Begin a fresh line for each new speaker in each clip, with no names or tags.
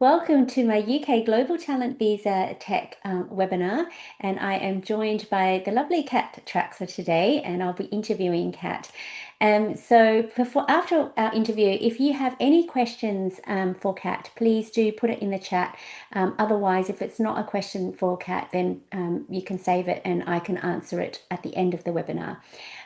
Welcome to my UK Global Talent Visa Tech webinar, and I am joined by the lovely Kat Traxler today, and I'll be interviewing Kat. After our interview, if you have any questions for Kat, please do put it in the chat. Otherwise, if it's not a question for Kat, then you can save it and I can answer it at the end of the webinar.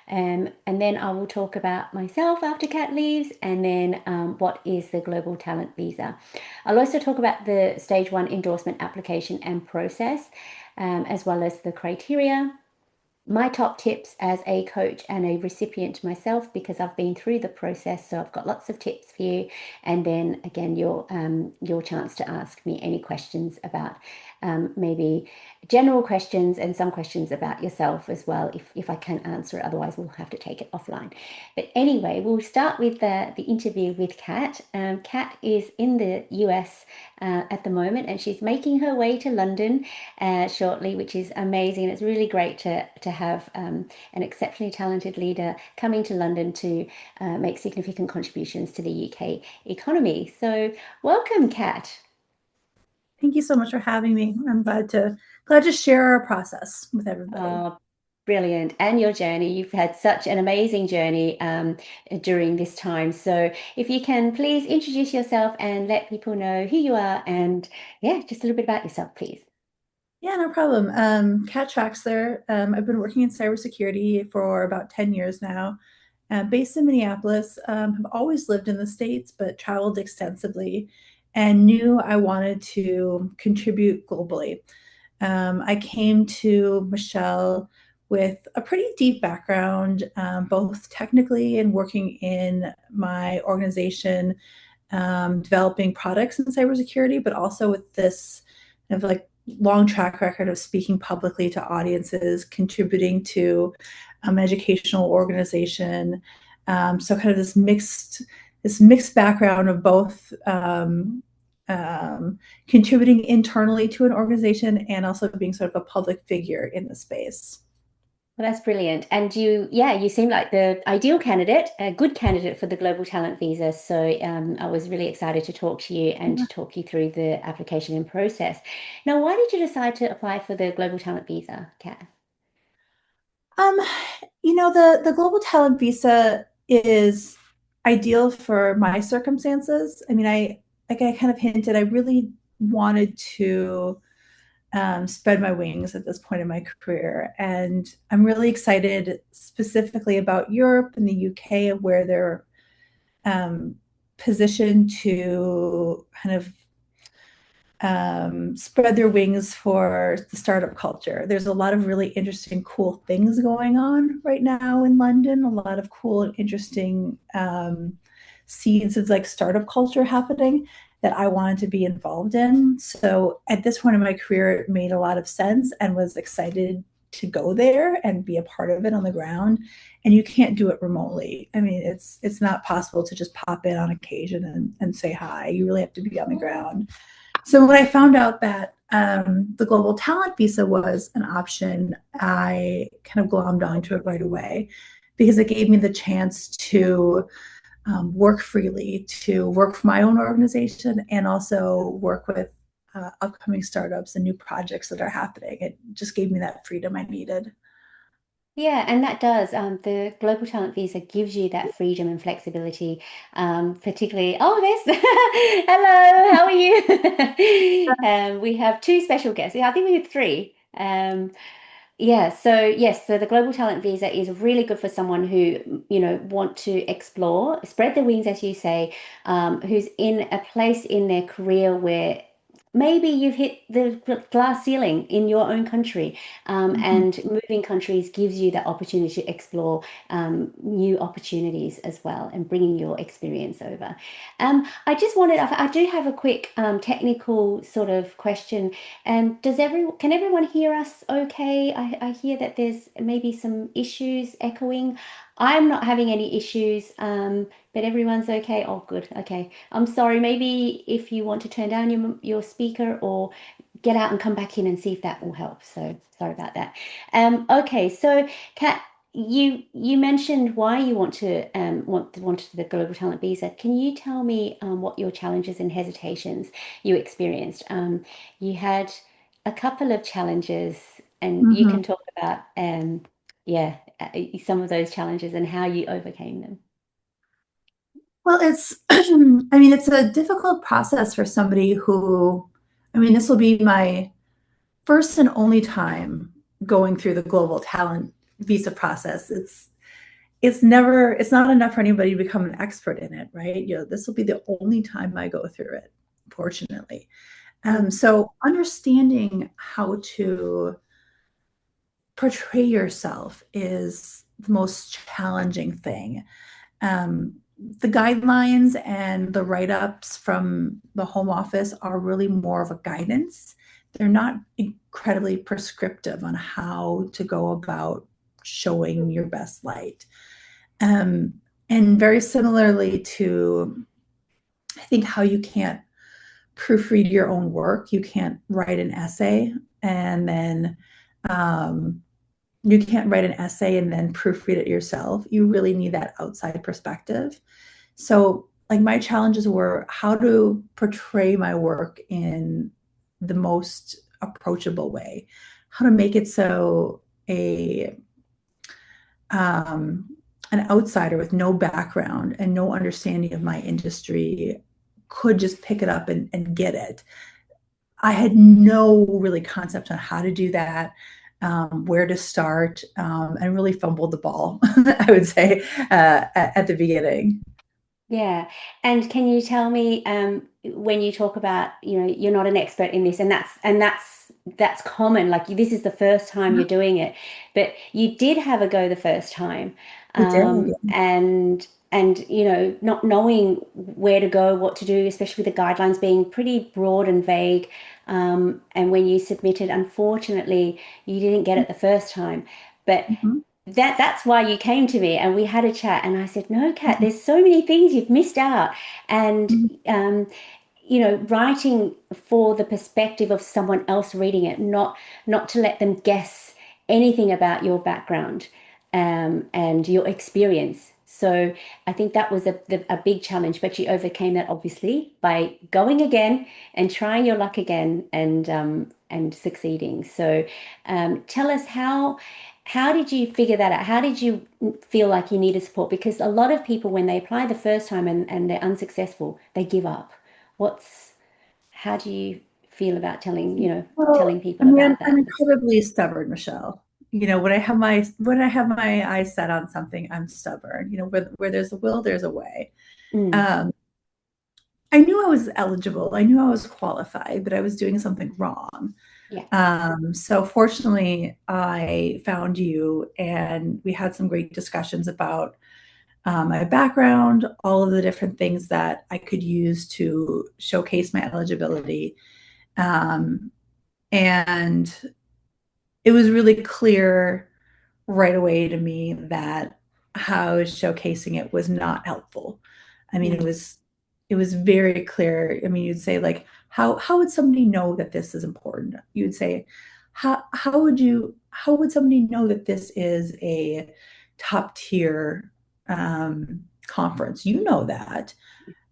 And then I will talk about myself after Kat leaves, and then what is the Global Talent Visa. I'll also talk about the stage 1 endorsement application and process, as well as the criteria. My top tips as a coach and a recipient myself, because I've been through the process, so I've got lots of tips for you. And then again, your chance to ask me any questions about maybe general questions and some questions about yourself as well, if I can answer it. Otherwise, we'll have to take it offline. But anyway, we'll start with the interview with Kat. Kat is in the US at the moment, and she's making her way to London shortly, which is amazing. It's really great to have an exceptionally talented leader coming to London to make significant contributions to the UK economy. So welcome, Kat.
Thank you so much for having me. I'm glad to share our process with everybody.
Oh, brilliant. And your journey. You've had such an amazing journey during this time. So if you can please introduce yourself and let people know who you are and yeah, just a little bit about yourself, please.
Yeah, no problem. Kat Traxler. I've been working in cybersecurity for about 10 years now. Based in Minneapolis, have always lived in the States, but traveled extensively and knew I wanted to contribute globally. I came to Michelle with a pretty deep background, both technically and working in my organization, developing products in cybersecurity, but also with this kind of like long track record of speaking publicly to audiences, contributing to an educational organization. So kind of this mixed background of both contributing internally to an organization and also being sort of a public figure in the space.
Well, that's brilliant. And you seem like the ideal candidate, a good candidate for the Global Talent Visa. So I was really excited to talk to you and to talk you through the application and process. Now, why did you decide to apply for the Global Talent Visa, Kat?
Um, the global talent visa is ideal for my circumstances. I mean, I kind of hinted, I really wanted to spread my wings at this point in my career. And I'm really excited specifically about Europe and the UK, where they're positioned to kind of spread their wings for the startup culture. There's a lot of really interesting, cool things going on right now in London. A lot of cool and interesting seeds of like startup culture happening that I wanted to be involved in. So at this point in my career, it made a lot of sense and was excited to go there and be a part of it on the ground. And you can't do it remotely. I mean, it's not possible to just pop in on occasion and say hi. You really have to be on the ground. So when I found out that the global talent visa was an option, I kind of glommed onto it right away because it gave me the chance to work freely, to work for my own organization, and also work with upcoming startups and new projects that are happening. It just gave me that freedom I needed.
Yeah, and that does. The Global Talent Visa gives you that freedom and flexibility, particularly. Oh, this. Hello, how are you? We have two special guests. Yeah, I think we have three. Yeah, so yes, so the Global Talent Visa is really good for someone who, want to explore, spread their wings, as you say, who's in a place in their career where maybe you've hit the glass ceiling in your own country,
Mhm.
and moving countries gives you that opportunity to explore new opportunities as well and bringing your experience over. I do have a quick technical sort of question. Can everyone hear us okay? I hear that there's maybe some issues echoing. I'm not having any issues, but everyone's okay. Oh, good. Okay. I'm sorry. Maybe if you want to turn down your speaker or get out and come back in and see if that will help. So sorry about that. Okay. So, Kat, you mentioned why you wanted the global talent visa. Can you tell me what your challenges and hesitations you experienced? You had a couple of challenges, and you
Mhm.
can talk about yeah, some of those challenges and how you overcame them.
Well, it's, I mean, it's a difficult process for somebody who, I mean, this will be my first and only time going through the global talent visa process. It's not enough for anybody to become an expert in it, right? This will be the only time I go through it, fortunately.
Mm.
So understanding how to portray yourself is the most challenging thing. The guidelines and the write-ups from the home office are really more of a guidance. They're not incredibly prescriptive on how to go about showing your best light. Um, and very similarly to, I think, how you can't proofread your own work, you can't write an essay and then um, you can't write an essay and then proofread it yourself. You really need that outside perspective. So, like, my challenges were how to portray my work in the most approachable way, how to make it so um, an outsider with no background and no understanding of my industry could just pick it up and get it. I had no really concept on how to do that, where to start, and really fumbled the ball, I would say, at the beginning.
Yeah. And can you tell me when you talk about, you're not an expert in this, and that's common. Like this is the first time you're doing it, but you did have a go the first time.
We did.
And not knowing where to go, what to do, especially with the guidelines being pretty broad and vague. And when you submitted, unfortunately, you didn't get it the first time. But
Mhm.
that's why you came to me and we had a chat and I said, no, Kat, there's so many things you've missed out. And
Mhm.
writing for the perspective of someone else reading it, not to let them guess anything about your background and your experience. So I think that was a big challenge, but you overcame that obviously by going again and trying your luck again and succeeding. So tell us how did you figure that out? How did you feel like you needed support? Because a lot of people, when they apply the first time and they're unsuccessful, they give up. What's, how do you feel about
Well,
telling
I
people
mean,
about
I'm
that?
incredibly stubborn, Michelle. When I have my eyes set on something, I'm stubborn. Where there's a will, there's a way.
Mm,
Um, I knew I was eligible. I knew I was qualified, but I was doing something wrong.
yeah.
So fortunately, I found you, and we had some great discussions about my background, all of the different things that I could use to showcase my eligibility. Um, and it was really clear right away to me that how I was showcasing it was not helpful. I mean,
Mm,
it was very clear. I mean, you'd say like, how would somebody know that this is important? You'd say, how would somebody know that this is a top tier conference? You know that.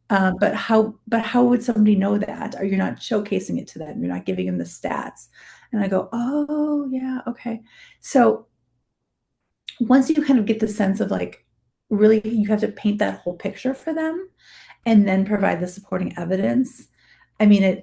But how would somebody know that? Or you're not showcasing it to them. You're not giving them the stats. And I go, oh yeah, okay. So once you kind of get the sense of like, really, you have to paint that whole picture for them and then provide the supporting evidence. I mean,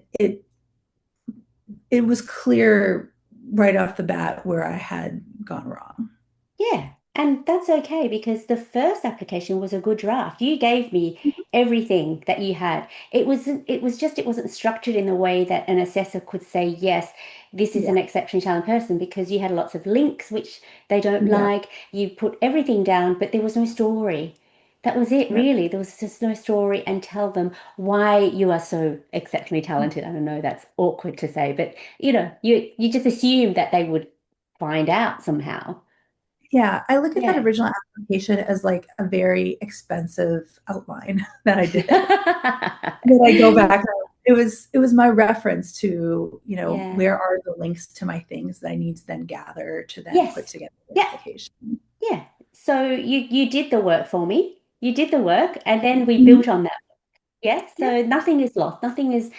it was clear right off the bat where I had gone wrong.
yeah. And that's okay because the first application was a good draft. You gave me everything that you had. It wasn't structured in the way that an assessor could say, yes, this is
Yeah,
an exceptionally talented person because you had lots of links which they don't
yeah,
like. You put everything down, but there was no story. That was it,
yeah,
really. There was just no story and tell them why you are so exceptionally talented. I don't know, that's awkward to say, but you just assume that they would find out somehow.
yeah. I look at that
Yeah.
original application as like a very expensive outline that I did. That I go back. It was my reference to,
Yeah.
where are the links to my things that I need to then gather to then put
Yes.
together the
Yeah.
application.
Yeah. So you did the work for me. You did the work, and then we
Mhm.
built on that. Yes.
Yeah.
So nothing is lost. Nothing is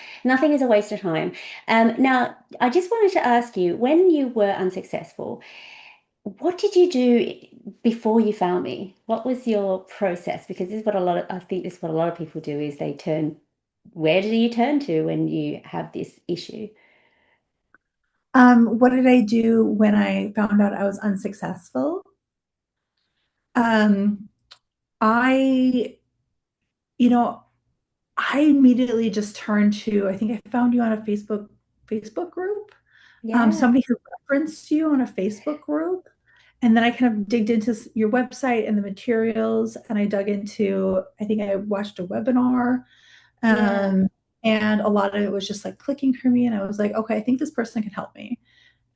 a waste of time. Now, I just wanted to ask you, when you were unsuccessful, what did you do before you found me? What was your process? Because this is what a lot of, I think this is what a lot of people do is they turn, where do you turn to when you have this issue?
What did I do when I found out I was unsuccessful? Um, I, you know, I immediately just turned to, I think I found you on a Facebook group.
Yeah.
Somebody who referenced you on a Facebook group. And then I kind of digged into your website and the materials, and I dug into, I think I watched a webinar.
Yeah.
Um, and a lot of it was just like clicking for me. And I was like, okay, I think this person can help me.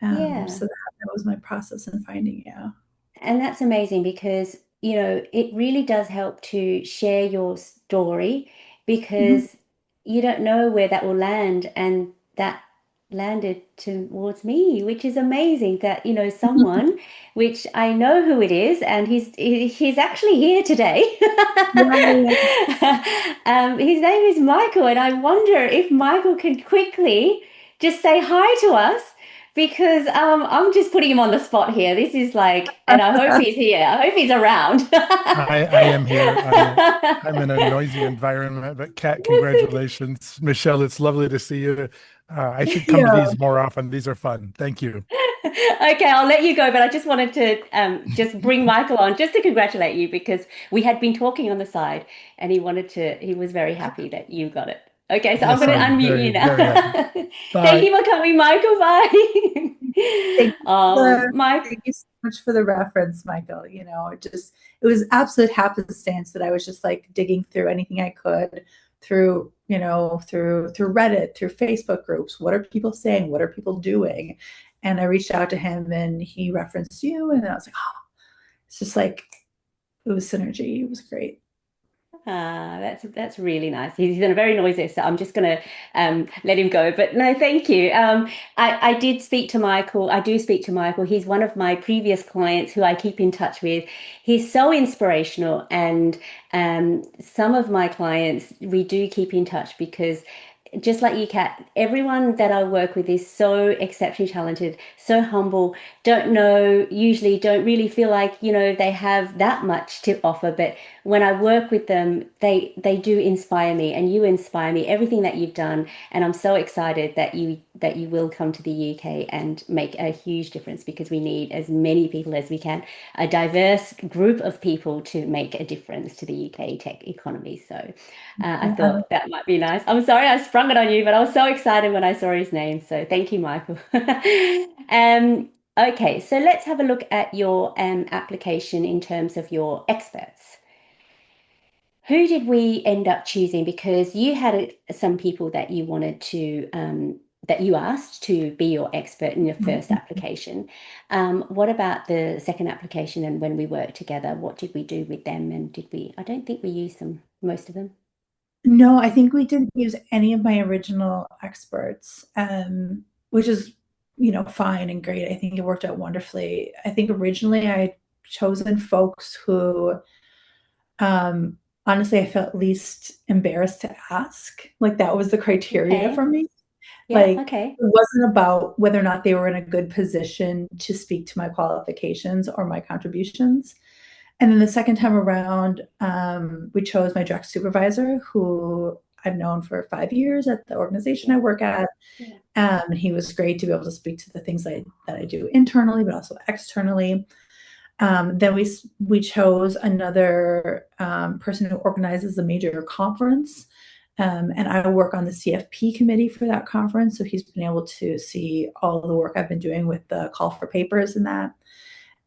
Yeah.
So that was my process in finding you.
And that's amazing because, it really does help to share your story
Mhm.
because you don't know where that will land. And that landed towards me, which is amazing that, someone, which I know who it is, and he's actually here today.
Yeah,
His name is Michael, and I wonder if Michael can quickly just say hi to us because I'm just putting him on the spot here. This is like, and I hope
yeah.
he's here. I hope he's around.
I am here. I'm in a noisy environment, but Kat, congratulations. Michelle, it's lovely to see you. I should come to
Yeah.
these more often. These are fun. Thank you.
Okay, I'll let you go, but I just wanted to just bring Michael on just to congratulate you because we had been talking on the side and he was very happy that you got it. Okay, so I'm
Yes,
going to
I'm
unmute
very,
you
very happy.
now. Thank
Bye.
you for coming, Michael. Bye.
Thank you
Oh, Mike.
thank you so much for the reference, Michael. It was absolute happenstance that I was just like digging through anything I could through, through Reddit, through Facebook groups. What are people saying? What are people doing? And I reached out to him and he referenced you. And then I was like, oh, it's just like, it was synergy. It was great.
That's really nice. He's been very noisy, so I'm just gonna let him go. But no, thank you. I did speak to Michael. I do speak to Michael. He's one of my previous clients who I keep in touch with. He's so inspirational, and some of my clients we do keep in touch because just like you, Kat, everyone that I work with is so exceptionally talented, so humble, usually don't really feel like, they have that much to offer. But when I work with them, they do inspire me and you inspire me, everything that you've done. And I'm so excited that you will come to the UK and make a huge difference because we need as many people as we can, a diverse group of people to make a difference to the UK tech economy. So I
Yeah.
thought that might be nice. I'm sorry I sprung it on you, but I was so excited when I saw his name. So thank you, Michael. Okay, so let's have a look at your application in terms of your experts. Who did we end up choosing? Because you had some people that you wanted to, that you asked to be your expert in your first application. What about the second application and when we worked together? What did we do with them? And I don't think we used them, most of them.
No, I think we didn't use any of my original experts, which is, fine and great. I think it worked out wonderfully. I think originally I had chosen folks who, um, honestly, I felt least embarrassed to ask. Like that was the criteria
Okay.
for me.
Yeah,
Like
okay.
it wasn't about whether or not they were in a good position to speak to my qualifications or my contributions. And then the second time around, we chose my direct supervisor, who I've known for 5 years at the organization I
Yeah,
work at.
yeah.
And he was great to be able to speak to the things that I do internally, but also externally. Then we chose another person who organizes a major conference, and I work on the CFP committee for that conference. So he's been able to see all of the work I've been doing with the call for papers and that.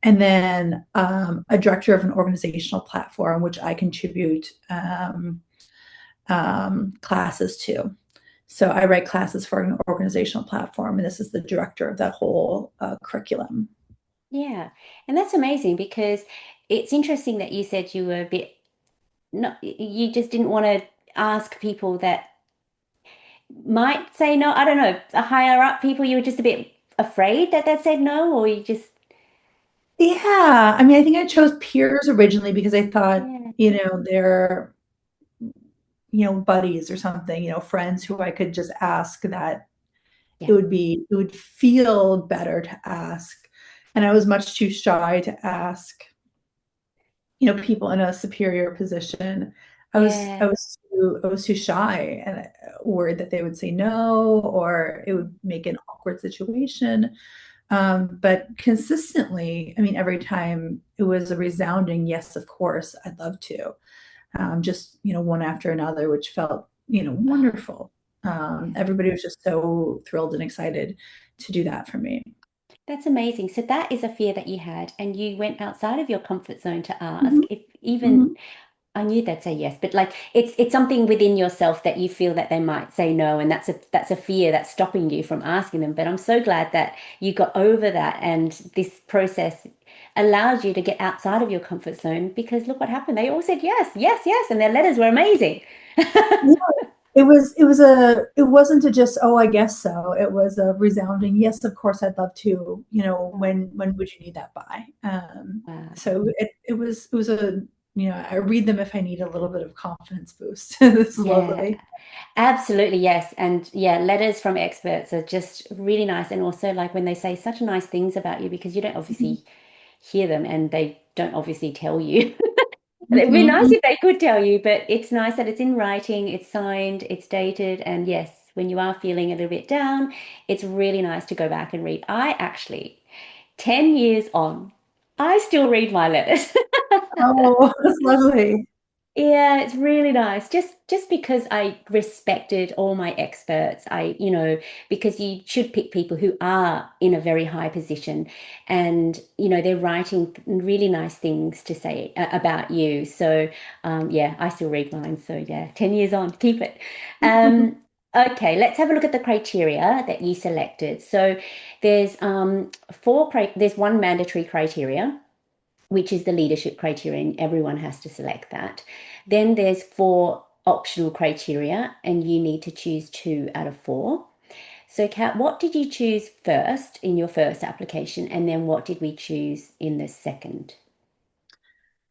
And then a director of an organizational platform, which I contribute classes to. So I write classes for an organizational platform, and this is the director of that whole curriculum.
Yeah. And that's amazing because it's interesting that you said you were a bit not you just didn't want to ask people that might say no. I don't know, the higher up people, you were just a bit afraid that they said no, or you just
Yeah, I mean, I think I chose peers originally because I thought,
Yeah,
they're, buddies or something, friends who I could just ask that
yeah,
it would feel better to ask. And I was much too shy to ask, people in a superior position. I
yeah.
was too shy and worried that they would say no or it would make an awkward situation. But consistently, I mean, every time it was a resounding yes, of course, I'd love to. Just, one after another, which felt,
Oh,
wonderful.
yeah.
Everybody was just so thrilled and excited to do that for me.
That's amazing. So that is a fear that you had, and you went outside of your comfort zone to ask
Mhm,
if even
mhm,
I knew they'd say yes, but like it's something within yourself that you feel that they might say no, and that's a fear that's stopping you from asking them. But I'm so glad that you got over that, and this process allowed you to get outside of your comfort zone because look what happened. They all said yes, yes, yes, and their letters were amazing.
yeah, it wasn't a just, oh, I guess so. It was a resounding, yes, of course, I'd love to, when would you need that by?
Wow.
So it was a, I read them if I need a little bit of confidence boost. It's
Yeah.
lovely.
Absolutely, yes. And yeah, letters from experts are just really nice. And also, like when they say such nice things about you, because you don't
Mhm,
obviously hear them and they don't obviously tell you. It'd be nice
mhm,
if they could tell you, but it's nice that it's in writing, it's signed, it's dated. And yes, when you are feeling a little bit down, it's really nice to go back and read. I actually, 10 years on, I still read my letters.
oh, that's lovely.
Yeah, it's really nice. Just because I respected all my experts, because you should pick people who are in a very high position and they're writing really nice things to say about you. So yeah, I still read mine. So yeah, 10 years on, keep it. Um okay, let's have a look at the criteria that you selected. So there's one mandatory criteria, which is the leadership criterion. Everyone has to select that. Then there's four optional criteria, and you need to choose two out of four. So, Kat, what did you choose first in your first application, and then what did we choose in the second?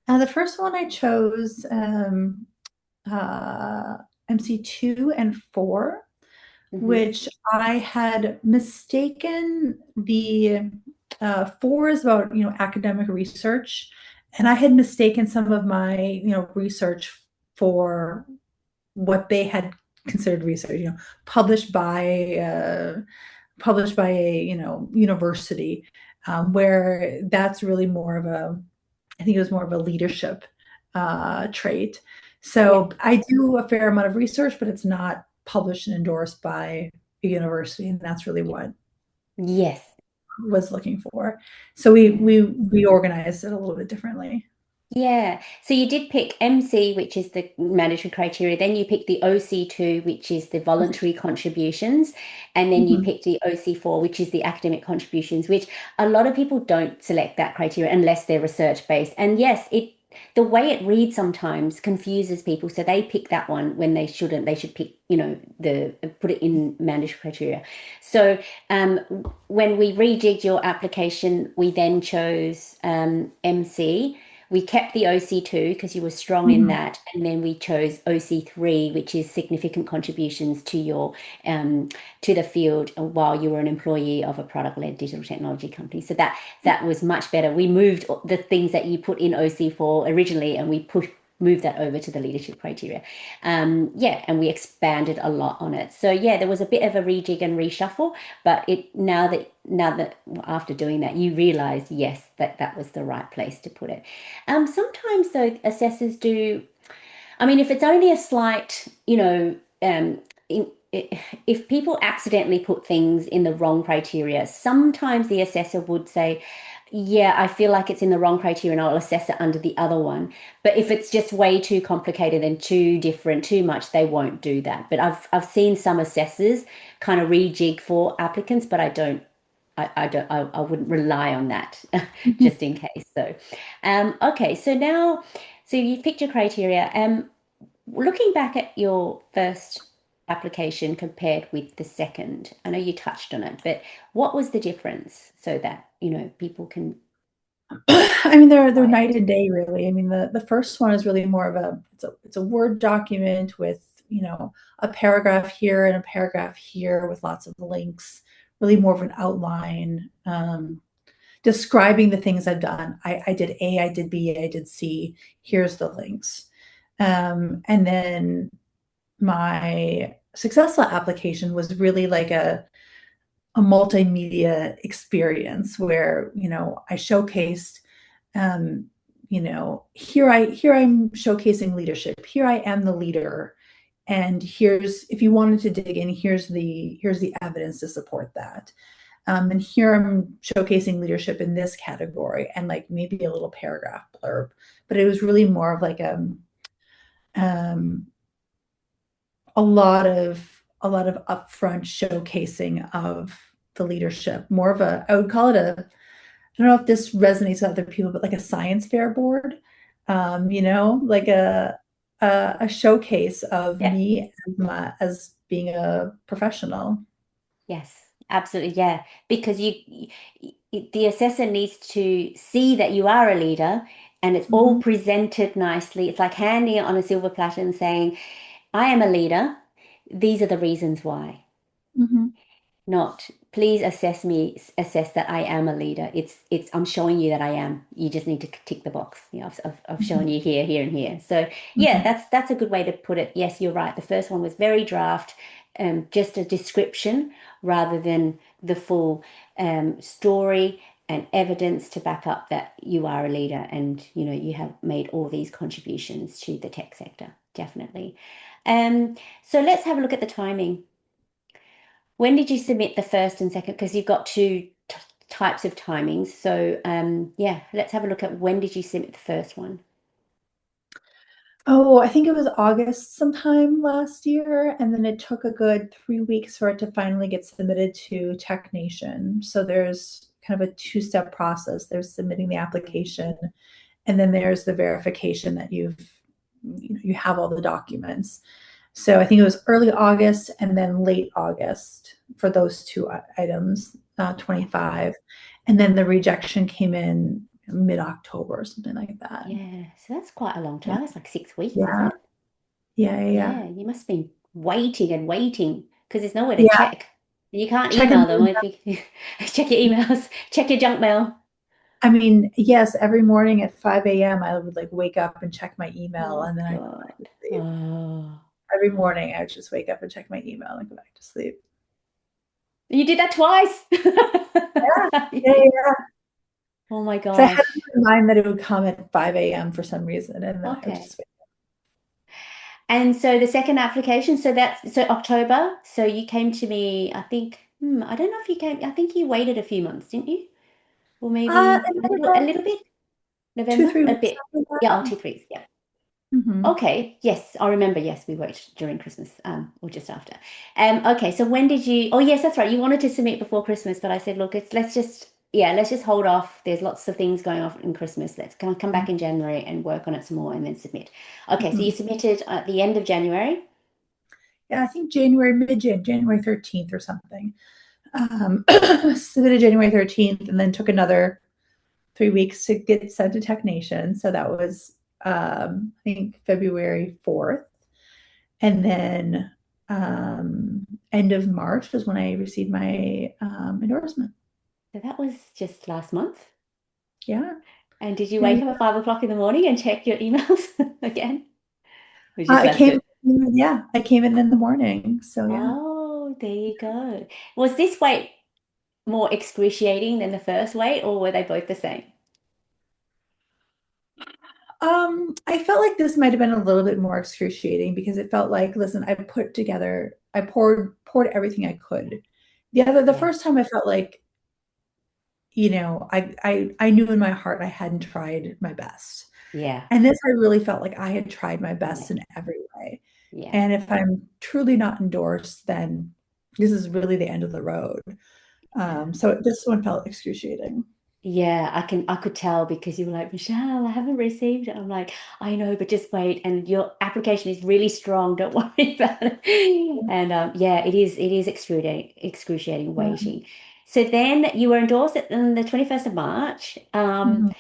The first one I chose uh, MC2 and 4,
Hmm.
which I had mistaken the 4 is about, academic research, and I had mistaken some of my, research for what they had considered research, published by published by a, university, where that's really more of a, I think it was more of a leadership trait.
Yeah.
So I do a fair amount of research, but it's not published and endorsed by a university, and that's really what
Yes.
I was looking for. So
Yeah.
we organized it a little bit differently.
Yeah. So you did pick MC, which is the mandatory criteria. Then you picked the OC2, which is the voluntary contributions. And then you
Mhm.
picked the OC4, which is the academic contributions, which a lot of people don't select that criteria unless they're research based. And yes, the way it reads sometimes confuses people. So they pick that one when they shouldn't. They should pick, the put it in mandatory criteria. So um, when we rejigged your application, we then chose MC. We kept the OC2 because you were strong in
Mhm.
that, and then we chose OC3, which is significant contributions to your to the field while you were an employee of a product-led digital technology company. So that was much better. We moved the things that you put in OC4 originally, and we moved that over to the leadership criteria. Yeah, and we expanded a lot on it. So yeah, there was a bit of a rejig and reshuffle, but it now that after doing that, you realize yes, that was the right place to put it. Sometimes though, assessors do. I mean, if it's only a slight, in, if people accidentally put things in the wrong criteria, sometimes the assessor would say, yeah, I feel like it's in the wrong criteria and I'll assess it under the other one. But if it's just way too complicated and too different, too much, they won't do that. But I've seen some assessors kind of rejig for applicants, but I wouldn't rely on that just in case. So, okay, so you've picked your criteria. Looking back at your first application compared with the second, I know you touched on it, but what was the difference so that, people can.
I mean, they're night and day, really. I mean, the first one is really more of it's a Word document with, a paragraph here and a paragraph here with lots of links, really more of an outline, describing the things I've done. I did A, I did B, I did C. Here's the links. And then my successful application was really like a multimedia experience where, I showcased, here I'm showcasing leadership. Here I am the leader. And if you wanted to dig in, here's the evidence to support that. And here I'm showcasing leadership in this category, and like maybe a little paragraph blurb. But it was really more of like um, a lot of upfront showcasing of the leadership. More of I would call it I don't know if this resonates with other people, but like a science fair board. Like a showcase of
Yeah.
me as being a professional.
Yes, absolutely. Yeah, because the assessor needs to see that you are a leader and it's all
Mhm,
presented nicely. It's like handing it on a silver platter and saying, I am a leader. These are the reasons why.
mhm,
Not please assess that I am a leader. It's I'm showing you that I am. You just need to tick the box. I've shown
mhm,
you here, here, and here. So yeah,
mhm,
that's a good way to put it. Yes, you're right. The first one was very draft, just a description rather than the full story and evidence to back up that you are a leader and you have made all these contributions to the tech sector. Definitely. So let's have a look at the timing. When did you submit the first and second? Because you've got two types of timings. So yeah, let's have a look at when did you submit the first one?
Oh, I think it was August sometime last year, and then it took a good 3 weeks for it to finally get submitted to Tech Nation. So there's kind of a two-step process. There's submitting the application, and then there's the verification that you have all the documents. So I think it was early August and then late August for those two items,
Yeah.
25. And then the rejection came in mid-October or something like that.
Yeah. So that's quite a long
Yeah.
time. It's like 6 weeks, is
Yeah.
it?
Yeah. Yeah.
Yeah. You must have been waiting and waiting because there's nowhere to
Yeah.
check. You can't
Checking.
email them if you check your emails, check your junk mail.
I mean, yes, every morning at 5 a.m. I would like wake up and check my email,
Oh
and then I go back to
God.
sleep.
Oh.
Every morning I would just wake up and check my email and go back to sleep.
You did that twice.
Yeah. Yeah. Yeah.
Oh my
So I had
gosh.
in mind that it would come at 5 a.m. for some reason, and then I would
Okay.
just wake
And so the second application, so that's so October. So you came to me, I think, I don't know if you came, I think you waited a few months, didn't you? Or maybe
It might have
a
been
little bit,
two,
November,
three
a
weeks
bit.
after
Yeah, oh,
that.
2 3, yeah.
Hmm.
Okay, yes, I remember. Yes, we worked during Christmas, or just after. Okay, so when did you? Oh, yes, that's right. You wanted to submit before Christmas, but I said, look, let's just hold off. There's lots of things going off in Christmas. Let's come back in January and work on it some more, and then submit. Okay, so
Hmm.
you submitted at the end of January.
Yeah, I think January 13th or something. Submitted January 13th, and then took another 3 weeks to get sent to Tech Nation. So that was, I think, February 4th. And then end of March was when I received my endorsement.
So that was just last month.
Yeah.
And did you
Yeah.
wake up at 5 o'clock in the morning and check your emails again? Or just
I
left
came,
it?
yeah, I came in the morning. So yeah.
Oh, there you go. Was this wait more excruciating than the first wait, or were they both the same?
I felt like this might have been a little bit more excruciating because it felt like, listen, I poured everything I could. The
Yeah,
first time I felt like, I knew in my heart I hadn't tried my best.
yeah,
And this I really felt like I had tried my
yeah,
best in every way.
yeah.
And if I'm truly not endorsed, then this is really the end of the road.
Yeah.
So this one felt excruciating.
Yeah, I could tell because you were like, Michelle, I haven't received it. I'm like, I know, but just wait. And your application is really strong. Don't worry about it. And yeah, it is excruciating
Yeah.
waiting. So then you were endorsed on the 21st of March.
Mhm.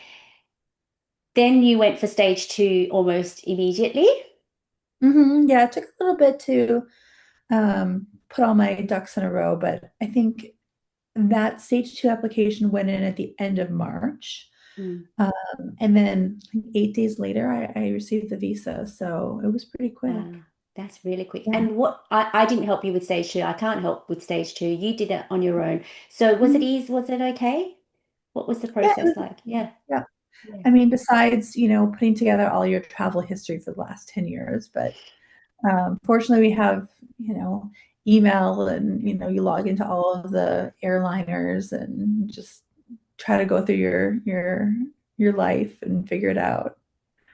Then you went for stage two almost immediately.
Yeah, it took a little bit to put all my ducks in a row, but I think that stage two application went in at the end of March.
Mm.
And then 8 days later, I received the visa. So it was pretty quick.
That's really quick.
Yeah.
And what I didn't help you with stage two. I can't help with stage two. You did it on your own. So was it
Mhm.
easy? Was it okay? What was the
Yeah, it
process
was,
like? Yeah.
yeah.
Yeah.
I mean, besides, putting together all your travel history for the last 10 years, but fortunately we have, you know, email and, you log into all of the airliners and just try to go through your life and figure it out.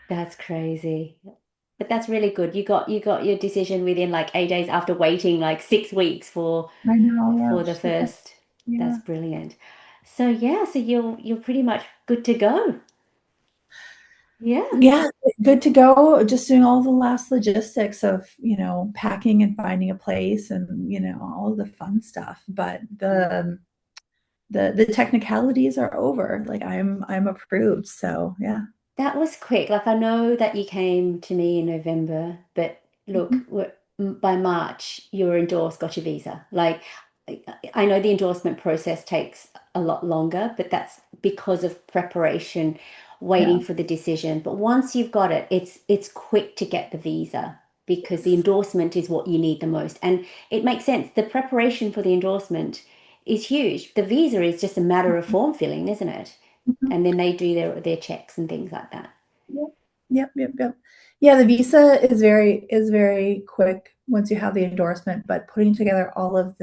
That's crazy. But that's really good. You got your decision within like 8 days after waiting like 6 weeks
I know, yeah,
for the first. That's
yeah.
brilliant. So yeah, so you're pretty much good to go. Yeah.
Yeah, good to go. Just doing all the last logistics of, packing and finding a place and, all of the fun stuff. But
Mm.
the technicalities are over. Like I'm approved. So yeah.
That was quick. Like I know that you came to me in November, but look,
Mhm.
by March you were endorsed, got your visa. Like I know the endorsement process takes a lot longer, but that's because of preparation, waiting
Yeah.
for the decision. But once you've got it, it's quick to get the visa because the
Yes.
endorsement is what you need the most. And it makes sense. The preparation for the endorsement is huge. The visa is just a matter of form filling, isn't it?
Mhm.
And then they do their checks and things like that.
Yep. Yep. Yeah, the visa is very quick once you have the endorsement, but putting together all of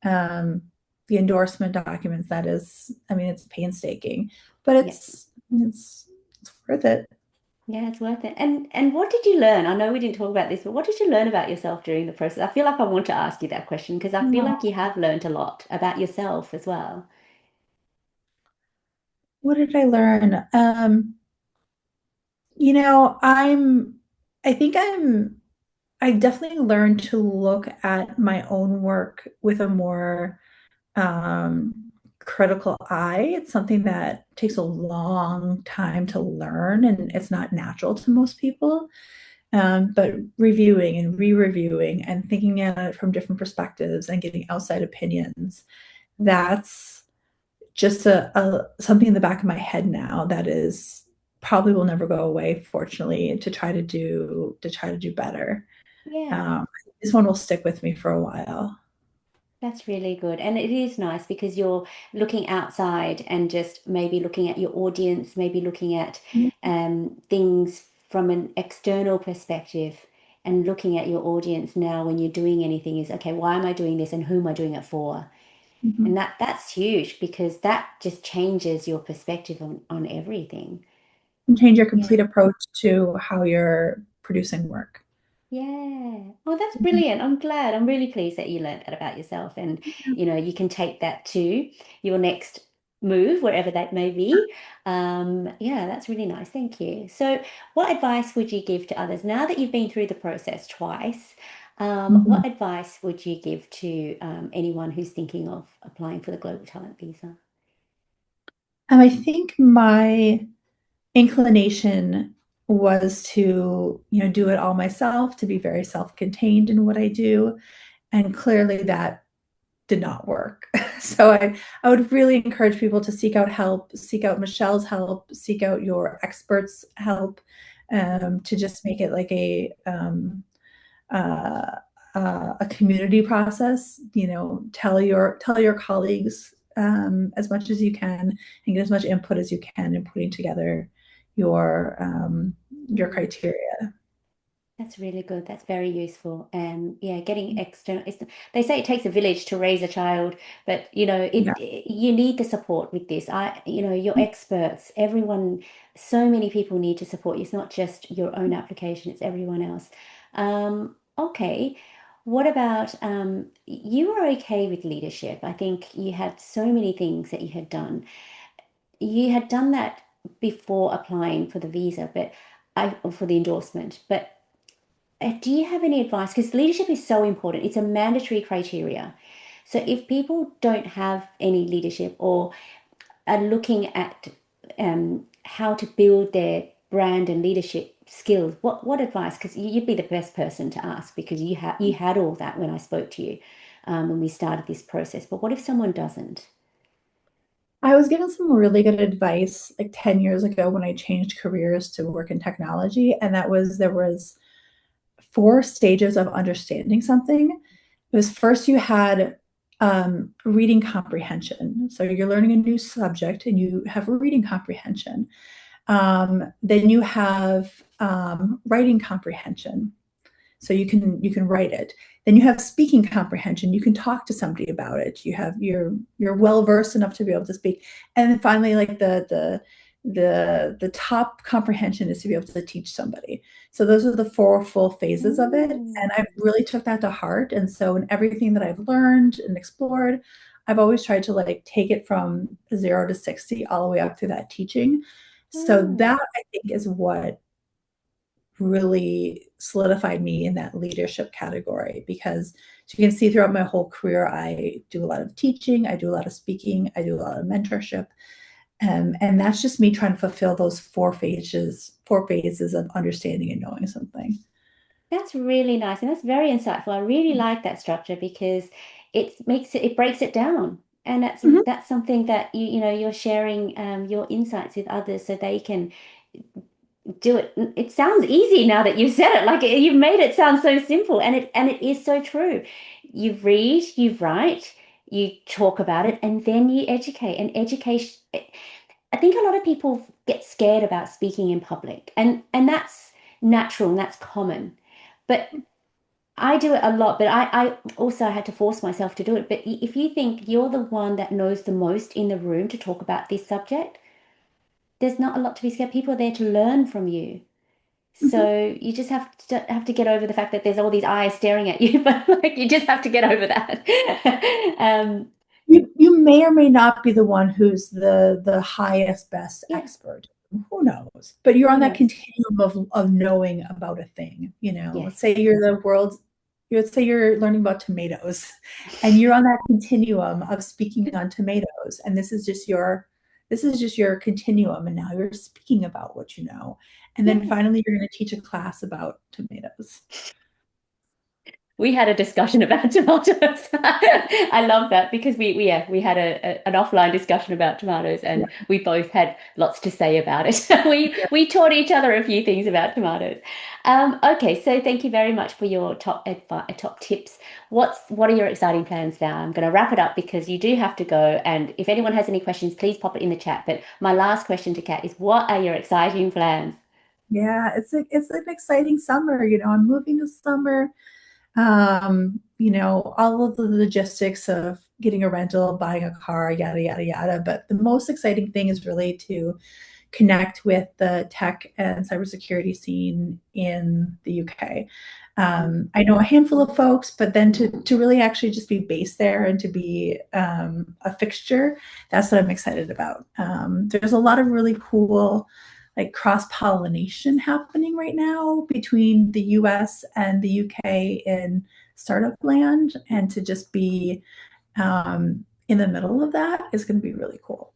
um, the endorsement documents, that is, I mean, it's painstaking, but
Yeah.
it's worth it.
Yeah, it's worth it. And what did you learn? I know we didn't talk about this, but what did you learn about yourself during the process? I feel like I want to ask you that question because I feel like
Oh,
you have learned a lot about yourself as well.
what did I learn? You know, I think I definitely learned to look at my own work with a more critical eye. It's something that takes a long time to learn, and it's not natural to most people. But reviewing and re-reviewing and thinking at it from different perspectives and getting outside opinions, that's just a something in the back of my head now that is probably will never go away, fortunately, to try to do better.
Yeah.
Um, this one will stick with me for a while.
That's really good. And it is nice because you're looking outside and just maybe looking at your audience, maybe looking at things from an external perspective and looking at your audience now when you're doing anything is, okay, why am I doing this and who am I doing it for? And
Mhm.
that's huge because that just changes your perspective on everything.
And change your
Yeah.
complete approach to how you're producing work.
Yeah. Oh, that's
Mhm.
brilliant. I'm glad. I'm really pleased that you learned that about yourself and you can take that to your next move, wherever that may be. Yeah, that's really nice. Thank you. So, what advice would you give to others now that you've been through the process twice?
Mhm.
What advice would you give to anyone who's thinking of applying for the Global Talent Visa?
I think my inclination was to, do it all myself, to be very self-contained in what I do, and clearly that did not work. So I would really encourage people to seek out help, seek out Michelle's help, seek out your experts' help, to just make it like uh, a community process. Tell your colleagues as much as you can and get as much input as you can in putting together your
Hmm.
criteria.
That's really good. That's very useful. And yeah, getting external. They say it takes a village to raise a child, but
Yeah.
you need the support with this. Your experts, everyone, so many people need to support you. It's not just your own application, it's everyone else. Okay. What about you were okay with leadership? I think you had so many things that you had done. You had done that before applying for the visa, but for the endorsement, but do you have any advice? Because leadership is so important. It's a mandatory criteria. So if people don't have any leadership or are looking at how to build their brand and leadership skills, what advice? Because you'd be the best person to ask because you had all that when I spoke to you when we started this process. But what if someone doesn't?
I was given some really good advice like 10 years ago when I changed careers to work in technology, and that was there was four stages of understanding something. It was first you had reading comprehension. So you're learning a new subject and you have reading comprehension. Then you have writing comprehension. So you can write it. Then you have speaking comprehension. You can talk to somebody about it. You're well versed enough to be able to speak. And then finally, like the top comprehension is to be able to teach somebody. So those are the four full phases of it.
Mm.
And I really took that to heart. And so in everything that I've learned and explored, I've always tried to like take it from 0 to 60 all the way up to that teaching. So
Mm.
that I think is what really solidified me in that leadership category because as you can see throughout my whole career, I do a lot of teaching, I do a lot of speaking, I do a lot of mentorship. And that's just me trying to fulfill those four phases of understanding and knowing something.
That's really nice and that's very insightful. I really like that structure because it breaks it down. And
Mhm.
that's something that you're sharing your insights with others so they can do it. It sounds easy now that you've said it. Like you've made it sound so simple, and it is so true. You read, you write, you talk about it, and then you educate. And education, I think a lot of people get scared about speaking in public, and that's natural and that's common. But I do it a lot, but I also had to force myself to do it. But if you think you're the one that knows the most in the room to talk about this subject, there's not a lot to be scared. People are there to learn from you.
Mhm.
So you just have to get over the fact that there's all these eyes staring at you, but like you just have to get over that.
You may or may not be the one who's the highest best
Yeah,
expert. Who knows? But you're on
who
that
knows?
continuum of knowing about a thing.
Yes.
Let's say let's say you're learning about tomatoes, and you're on that continuum of speaking on tomatoes, and this is just your continuum, and now you're speaking about what you know, and then
Yeah.
finally you're going to teach a class about tomatoes.
We had a discussion about tomatoes. I love that because we had an offline discussion about tomatoes and we both had lots to say about it. We taught each other a few things about tomatoes. Okay, so thank you very much for your top tips. What are your exciting plans now? I'm going to wrap it up because you do have to go. And if anyone has any questions, please pop it in the chat. But my last question to Kat is, what are your exciting plans?
Yeah, it's an exciting summer. I'm moving this summer. All of the logistics of getting a rental, buying a car, yada, yada, yada. But the most exciting thing is really to connect with the tech and cybersecurity scene in the UK. I know a handful of folks, but then to really actually just be based there and to be a fixture, that's what I'm excited about. There's a lot of really cool like cross pollination happening right now between the US and the UK in startup land, and to just be in the middle of that is going to be really cool.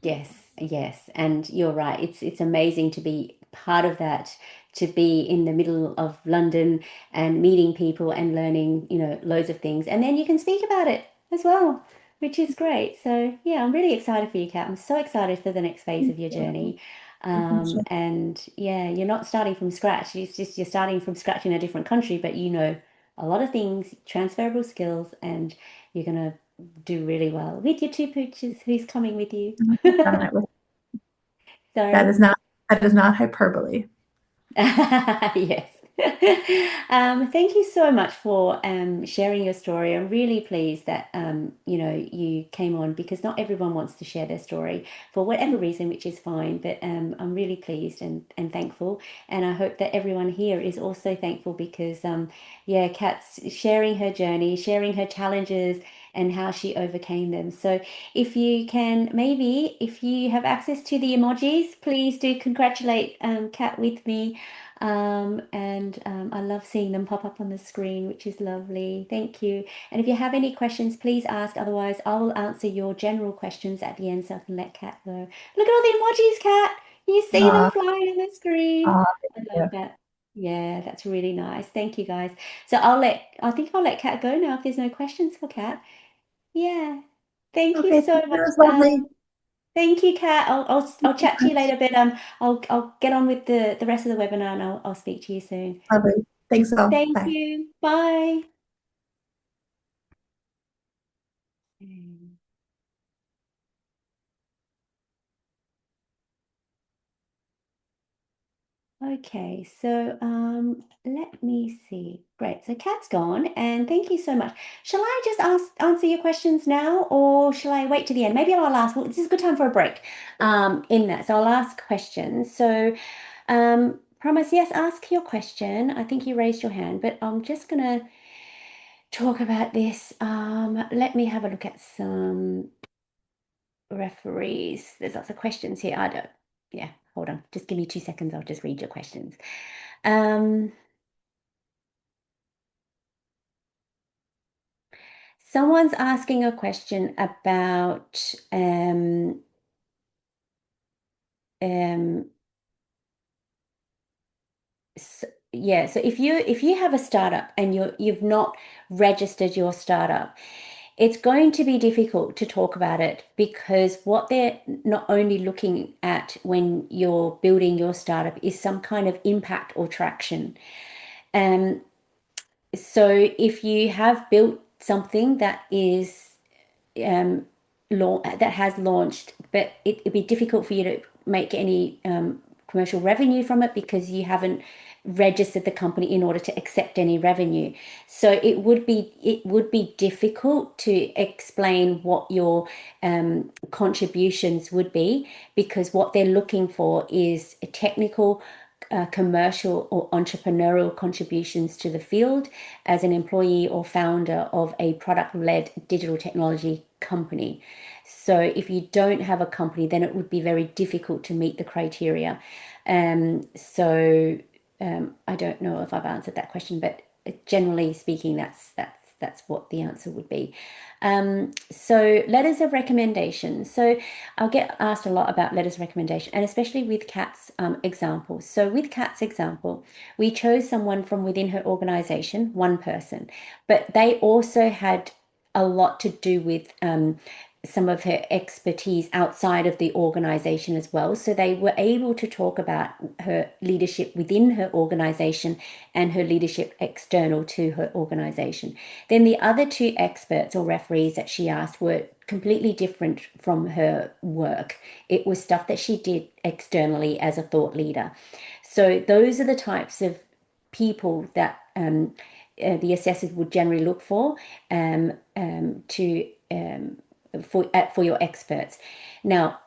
Yes, yes, and you're right. It's amazing to be part of that, to be in the middle of London and meeting people and learning, loads of things. And then you can speak about it as well, which is great. So yeah, I'm really excited for you, Kat. I'm so excited for the next phase of your journey. And yeah, you're not starting from scratch. It's just you're starting from scratch in a different country, but you know a lot of things, transferable skills, and you're gonna do really well with your two pooches. Who's coming with you?
That
Sorry.
is not that is not hyperbole.
Yes. Thank you so much for sharing your story. I'm really pleased that you came on because not everyone wants to share their story for whatever reason, which is fine. But I'm really pleased and thankful, and I hope that everyone here is also thankful because yeah, Kat's sharing her journey, sharing her challenges, and how she overcame them. So if you can, maybe if you have access to the emojis, please do congratulate Kat with me And I love seeing them pop up on the screen, which is lovely. Thank you. And if you have any questions, please ask. Otherwise, I will answer your general questions at the end so I can let Kat know. Look at all the emojis, Kat. You see them
Uh,
flying on the screen.
uh,
I love
yeah.
that. Yeah, that's really nice. Thank you guys. So I think I'll let Kat go now if there's no questions for Kat. Yeah. Thank you
Okay,
so
thank you. It
much.
was lovely.
Thank you, Kat.
Thank
I'll
you
chat to you
so much.
later, but I'll get on with the rest of the webinar and I'll speak to you soon.
Lovely. Thanks all.
Thank
Bye.
you. Bye. Okay, so let me see. Great. So Kat's gone, and thank you so much. Shall I just answer your questions now, or shall I wait to the end? Maybe I'll ask. Well, this is a good time for a break. In that, so I'll ask questions. So, promise, yes, ask your question. I think you raised your hand, but I'm just gonna talk about this. Let me have a look at some referees. There's lots of questions here. I don't. Yeah, hold on. Just give me 2 seconds. I'll just read your questions. Um, Someone's asking a question about um, yeah. So if you have a startup and you've not registered your startup, it's going to be difficult to talk about it because what they're not only looking at when you're building your startup is some kind of impact or traction. Um, so if you have built something that is um, that has launched, but it'd be difficult for you to make any commercial revenue from it because you haven't registered the company in order to accept any revenue. So it would be difficult to explain what your contributions would be because what they're looking for is a technical commercial or entrepreneurial contributions to the field as an employee or founder of a product-led digital technology company. So if you don't have a company, then it would be very difficult to meet the criteria. I don't know if I've answered that question, but generally speaking, that's what the answer would be. So letters of recommendation. So I'll get asked a lot about letters of recommendation, and especially with Kat's example. So with Kat's example, we chose someone from within her organization, one person, but they also had a lot to do with some of her expertise outside of the organization as well. So they were able to talk about her leadership within her organization and her leadership external to her organization. Then the other two experts or referees that she asked were completely different from her work. It was stuff that she did externally as a thought leader. So those are the types of people that the assessors would generally look for to for your experts. Now,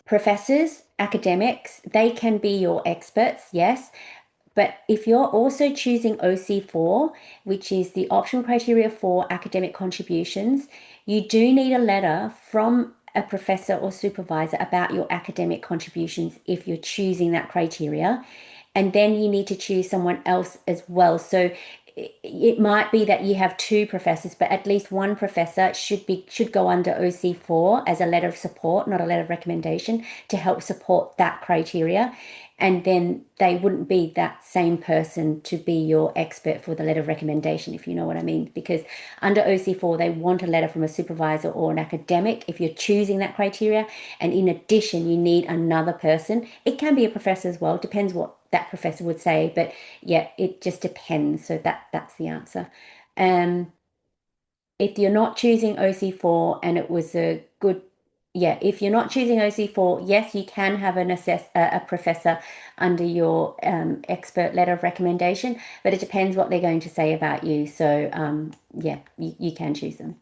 professors, academics, they can be your experts, yes. But if you're also choosing OC4, which is the optional criteria for academic contributions, you do need a letter from a professor or supervisor about your academic contributions if you're choosing that criteria. And then you need to choose someone else as well. So it might be that you have two professors, but at least one professor should go under OC4 as a letter of support, not a letter of recommendation, to help support that criteria. And then they wouldn't be that same person to be your expert for the letter of recommendation, if you know what I mean. Because under OC4, they want a letter from a supervisor or an academic if you're choosing that criteria. And in addition, you need another person. It can be a professor as well, depends what that professor would say. But yeah, it just depends. So that's the answer. Um, if you're not choosing OC4 and it was a good, yeah, if you're not choosing OC4, yes, you can have a professor under your expert letter of recommendation, but it depends what they're going to say about you. So yeah, you can choose them.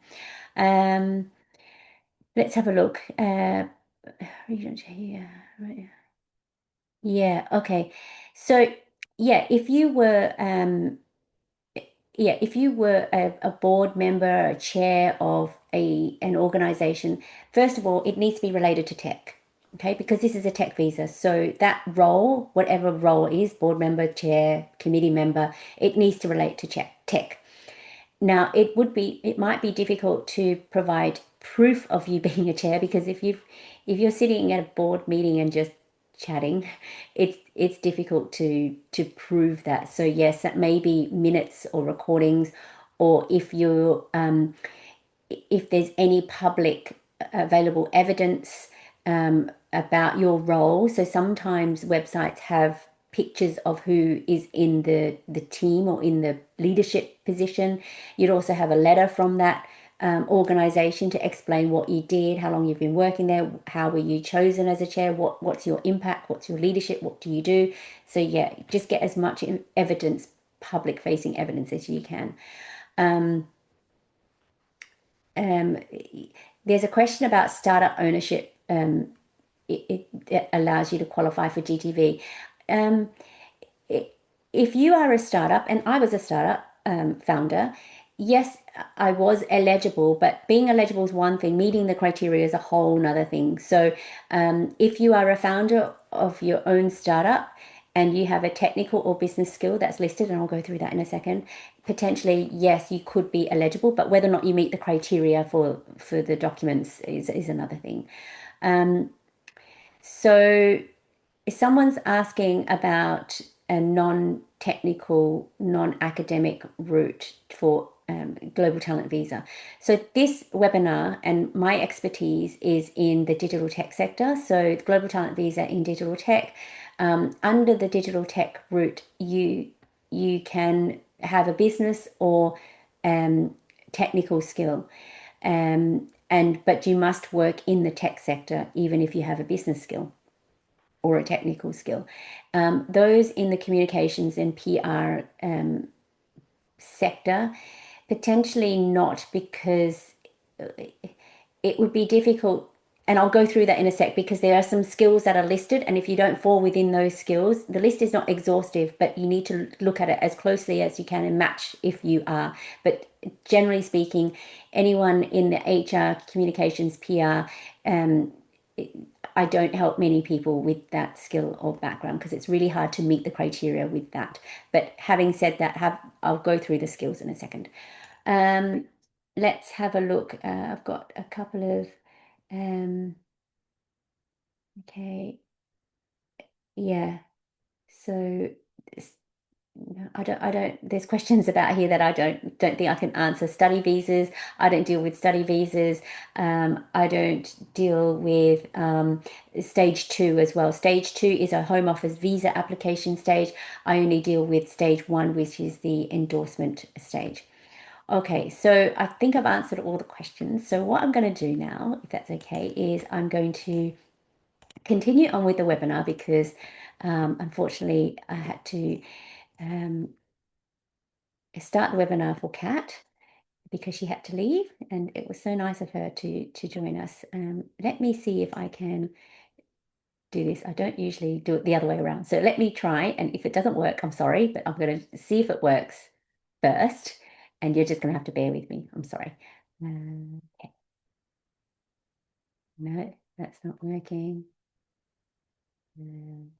Let's have a look. Yeah, right. Yeah, okay. So yeah, if you were a board member, a chair of an organization, first of all, it needs to be related to tech. okay, because this is a tech visa. So that role, whatever role it is, board member, chair, committee member, it needs to relate to tech. Now, it might be difficult to provide proof of you being a chair, because if you're sitting at a board meeting and just chatting, it's difficult to prove that. So yes, that may be minutes or recordings, or if there's any public available evidence about your role. So sometimes websites have pictures of who is in the team or in the leadership position. You'd also have a letter from that organization to explain what you did, how long you've been working there, how were you chosen as a chair, what's your impact, what's your leadership, what do you do. So yeah, just get as much evidence, public facing evidence, as you can. There's a question about startup ownership. It allows you to qualify for GTV. If you are a startup, and I was a startup founder, yes, I was eligible, but being eligible is one thing, meeting the criteria is a whole nother thing. So if you are a founder of your own startup and you have a technical or business skill that's listed, and I'll go through that in a second, potentially, yes, you could be eligible, but whether or not you meet the criteria for the documents is another thing. So if someone's asking about a non-technical, non-academic route for global talent visa. So this webinar and my expertise is in the digital tech sector. So global talent visa in digital tech. Under the digital tech route, you can have a business or technical skill. But you must work in the tech sector, even if you have a business skill or a technical skill. Those in the communications and PR sector, potentially not, because it would be difficult. And I'll go through that in a sec, because there are some skills that are listed, and if you don't fall within those skills, the list is not exhaustive, but you need to look at it as closely as you can and match if you are. But generally speaking, anyone in the HR, communications, PR, I don't help many people with that skill or background, because it's really hard to meet the criteria with that. But having said that, I'll go through the skills in a second. Let's have a look. I've got a couple of okay, yeah. So I don't, there's questions about here that I don't think I can answer. Study visas, I don't deal with study visas. I don't deal with stage 2 as well. Stage 2 is a Home Office visa application stage. I only deal with stage 1, which is the endorsement stage. Okay, so I think I've answered all the questions. So what I'm going to do now, if that's okay, is I'm going to continue on with the webinar, because unfortunately I had to start the webinar for Kat because she had to leave, and it was so nice of her to join us. Let me see if I can do this. I don't usually do it the other way around. So let me try, and if it doesn't work, I'm sorry, but I'm going to see if it works first, and you're just going to have to bear with me. I'm sorry. Okay. No, that's not working. Okay.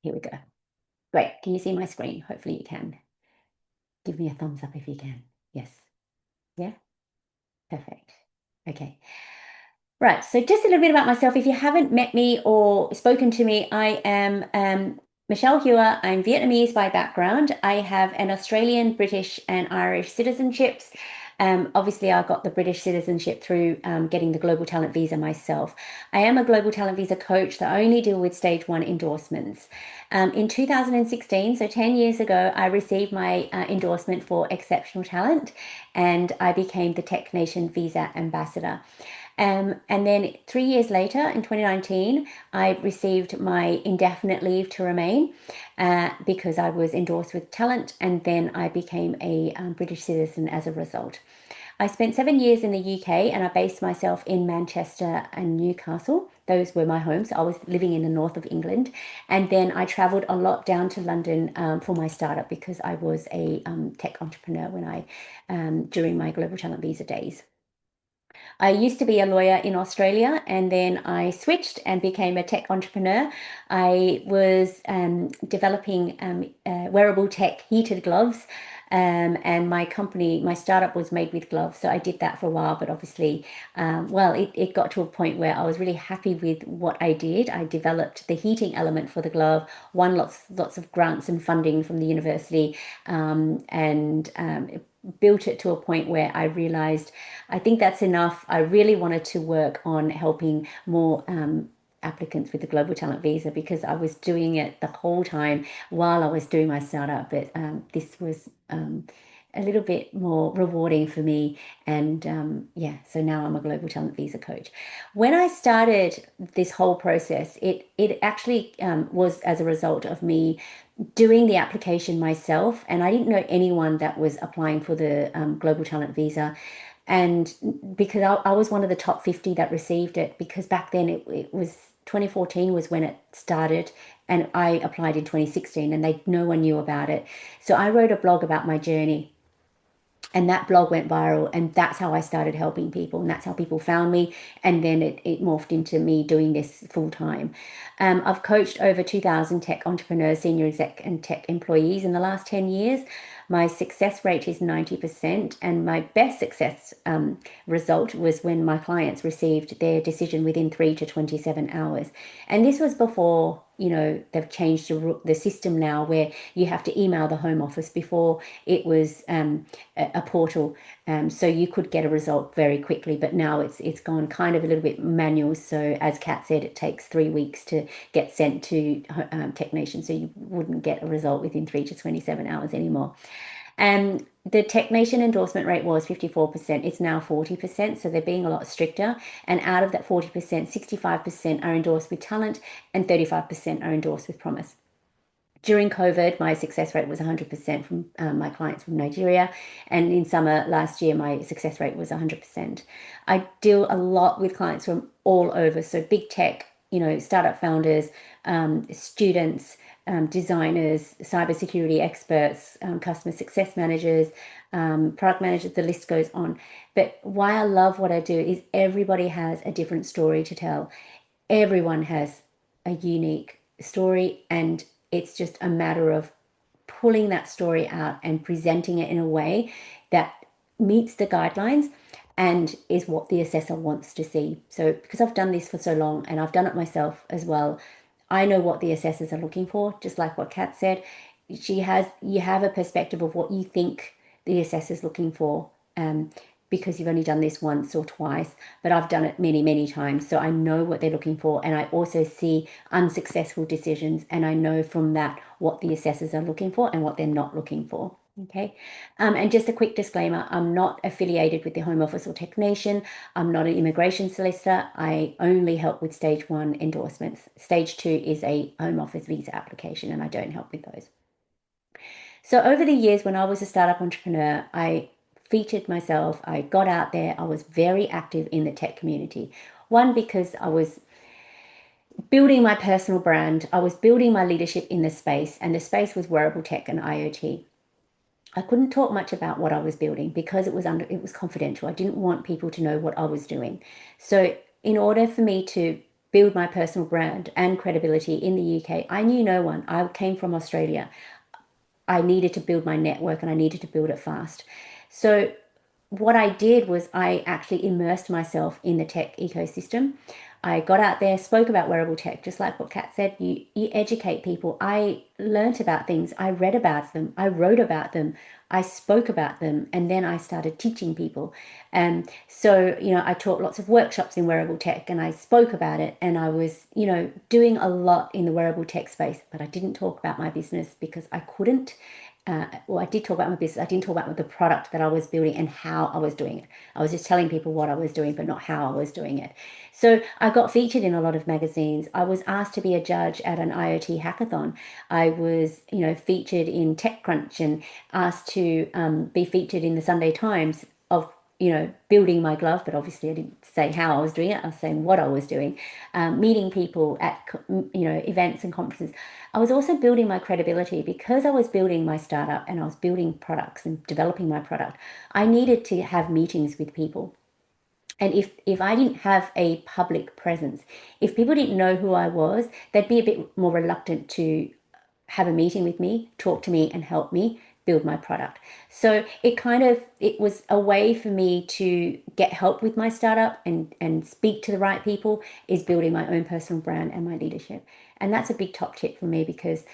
Here we go. Great. Can you see my screen? Hopefully you can. Give me a thumbs up if you can. Yes. Yeah. Perfect. Okay. Right. So just a little bit about myself. If you haven't met me or spoken to me, I am Michelle Hewer. I'm Vietnamese by background. I have an Australian, British, and Irish citizenships. Obviously, I got the British citizenship through getting the Global Talent Visa myself. I am a Global Talent Visa coach that only deal with stage 1 endorsements. In 2016, so 10 years ago, I received my endorsement for exceptional talent, and I became the Tech Nation Visa Ambassador. And then 3 years later, in 2019, I received my indefinite leave to remain because I was endorsed with talent, and then I became a British citizen as a result. I spent 7 years in the UK and I based myself in Manchester and Newcastle. Those were my homes. I was living in the north of England. And then I traveled a lot down to London for my startup because I was a tech entrepreneur during my Global Talent Visa days. I used to be a lawyer in Australia and then I switched and became a tech entrepreneur. I was developing wearable tech heated gloves. And my startup was made with gloves. So I did that for a while, but obviously, it got to a point where I was really happy with what I did. I developed the heating element for the glove, won lots of grants and funding from the university, and built it to a point where I realized I think that's enough. I really wanted to work on helping more applicants with the Global Talent Visa because I was doing it the whole time while I was doing my startup. But this was a little bit more rewarding for me. And so now I'm a Global Talent Visa coach. When I started this whole process, it actually was as a result of me doing the application myself, and I didn't know anyone that was applying for the Global Talent Visa. And because I was one of the top 50 that received it, because back then it was 2014 was when it started, and I applied in 2016, and no one knew about it. So I wrote a blog about my journey. And that blog went viral, and that's how I started helping people, and that's how people found me. And then it morphed into me doing this full time. I've coached over 2,000 tech entrepreneurs, senior exec, and tech employees in the last 10 years. My success rate is 90%, and my best success result was when my clients received their decision within 3 to 27 hours. And this was before, they've changed the system now where you have to email the Home Office. Before it was a portal, so you could get a result very quickly, but now it's gone kind of a little bit manual. So as Kat said, it takes 3 weeks to get sent to technician, so you wouldn't get a result within 3 to 27 hours anymore. And the technician endorsement rate was 54%. It's now 40%. So they're being a lot stricter. And out of that 40%, 65% are endorsed with talent and 35% are endorsed with promise. During COVID, my success rate was 100% from my clients from Nigeria. And in summer last year, my success rate was 100%. I deal a lot with clients from all over. So big tech, startup founders, students, designers, cybersecurity experts, customer success managers, product managers, the list goes on. But why I love what I do is everybody has a different story to tell. Everyone has a unique story, and it's just a matter of pulling that story out and presenting it in a way that meets the guidelines and is what the assessor wants to see. So because I've done this for so long and I've done it myself as well, I know what the assessors are looking for, just like what Kat said. You have a perspective of what you think the assessor's looking for, because you've only done this once or twice, but I've done it many, many times. So I know what they're looking for, and I also see unsuccessful decisions, and I know from that what the assessors are looking for and what they're not looking for. Okay. And just a quick disclaimer, I'm not affiliated with the Home Office or Technician. I'm not an immigration solicitor. I only help with stage 1 endorsements. Stage 2 is a Home Office visa application, and I don't help with those. So over the years, when I was a startup entrepreneur, I featured myself. I got out there. I was very active in the tech community. One, because I was building my personal brand. I was building my leadership in the space, and the space was wearable tech and IoT. I couldn't talk much about what I was building because it was confidential. I didn't want people to know what I was doing. So in order for me to build my personal brand and credibility in the UK, I knew no one. I came from Australia. I needed to build my network, and I needed to build it fast. So what I did was I actually immersed myself in the tech ecosystem. I got out there, spoke about wearable tech, just like what Kat said. You educate people. I learnt about things. I read about them. I wrote about them. I spoke about them, and then I started teaching people. And so, I taught lots of workshops in wearable tech, and I spoke about it, and I was, doing a lot in the wearable tech space, but I didn't talk about my business because I couldn't. I did talk about my business. I didn't talk about the product that I was building and how I was doing it. I was just telling people what I was doing, but not how I was doing it. So I got featured in a lot of magazines. I was asked to be a judge at an IoT hackathon. I was, featured in TechCrunch and asked to be featured in the Sunday Times of building my glove, but obviously I didn't say how I was doing it. I was saying what I was doing, meeting people at, events and conferences. I was also building my credibility because I was building my startup and I was building products and developing my product. I needed to have meetings with people. And if I didn't have a public presence, if people didn't know who I was, they'd be a bit more reluctant to have a meeting with me, talk to me, and help me build my product. So it was a way for me to get help with my startup and speak to the right people, is building my own personal brand and my leadership. And that's a big top tip for me, because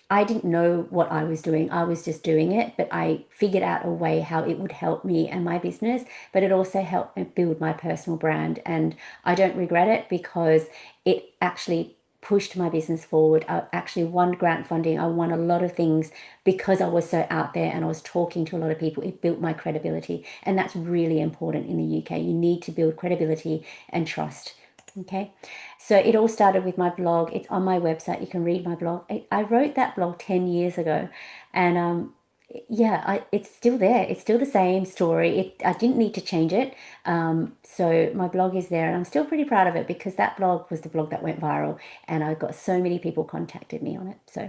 I didn't know what I was doing. I was just doing it, but I figured out a way how it would help me and my business, but it also helped me build my personal brand. And I don't regret it, because it actually pushed my business forward. I actually won grant funding. I won a lot of things because I was so out there and I was talking to a lot of people. It built my credibility. And that's really important in the UK. You need to build credibility and trust. Okay, so it all started with my blog. It's on my website. You can read my blog. I wrote that blog 10 years ago, and it's still there. It's still the same story. I didn't need to change it. So my blog is there, and I'm still pretty proud of it, because that blog was the blog that went viral, and I got so many people contacted me on it. So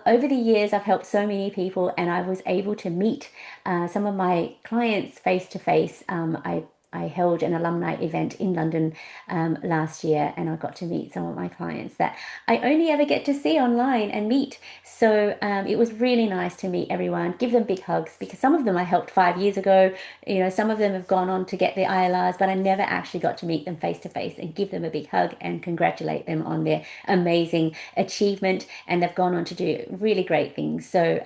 over the years, I've helped so many people, and I was able to meet some of my clients face to face. I held an alumni event in London last year, and I got to meet some of my clients that I only ever get to see online and meet. So it was really nice to meet everyone, give them big hugs, because some of them I helped 5 years ago. Some of them have gone on to get their ILRs, but I never actually got to meet them face to face and give them a big hug and congratulate them on their amazing achievement. And they've gone on to do really great things. So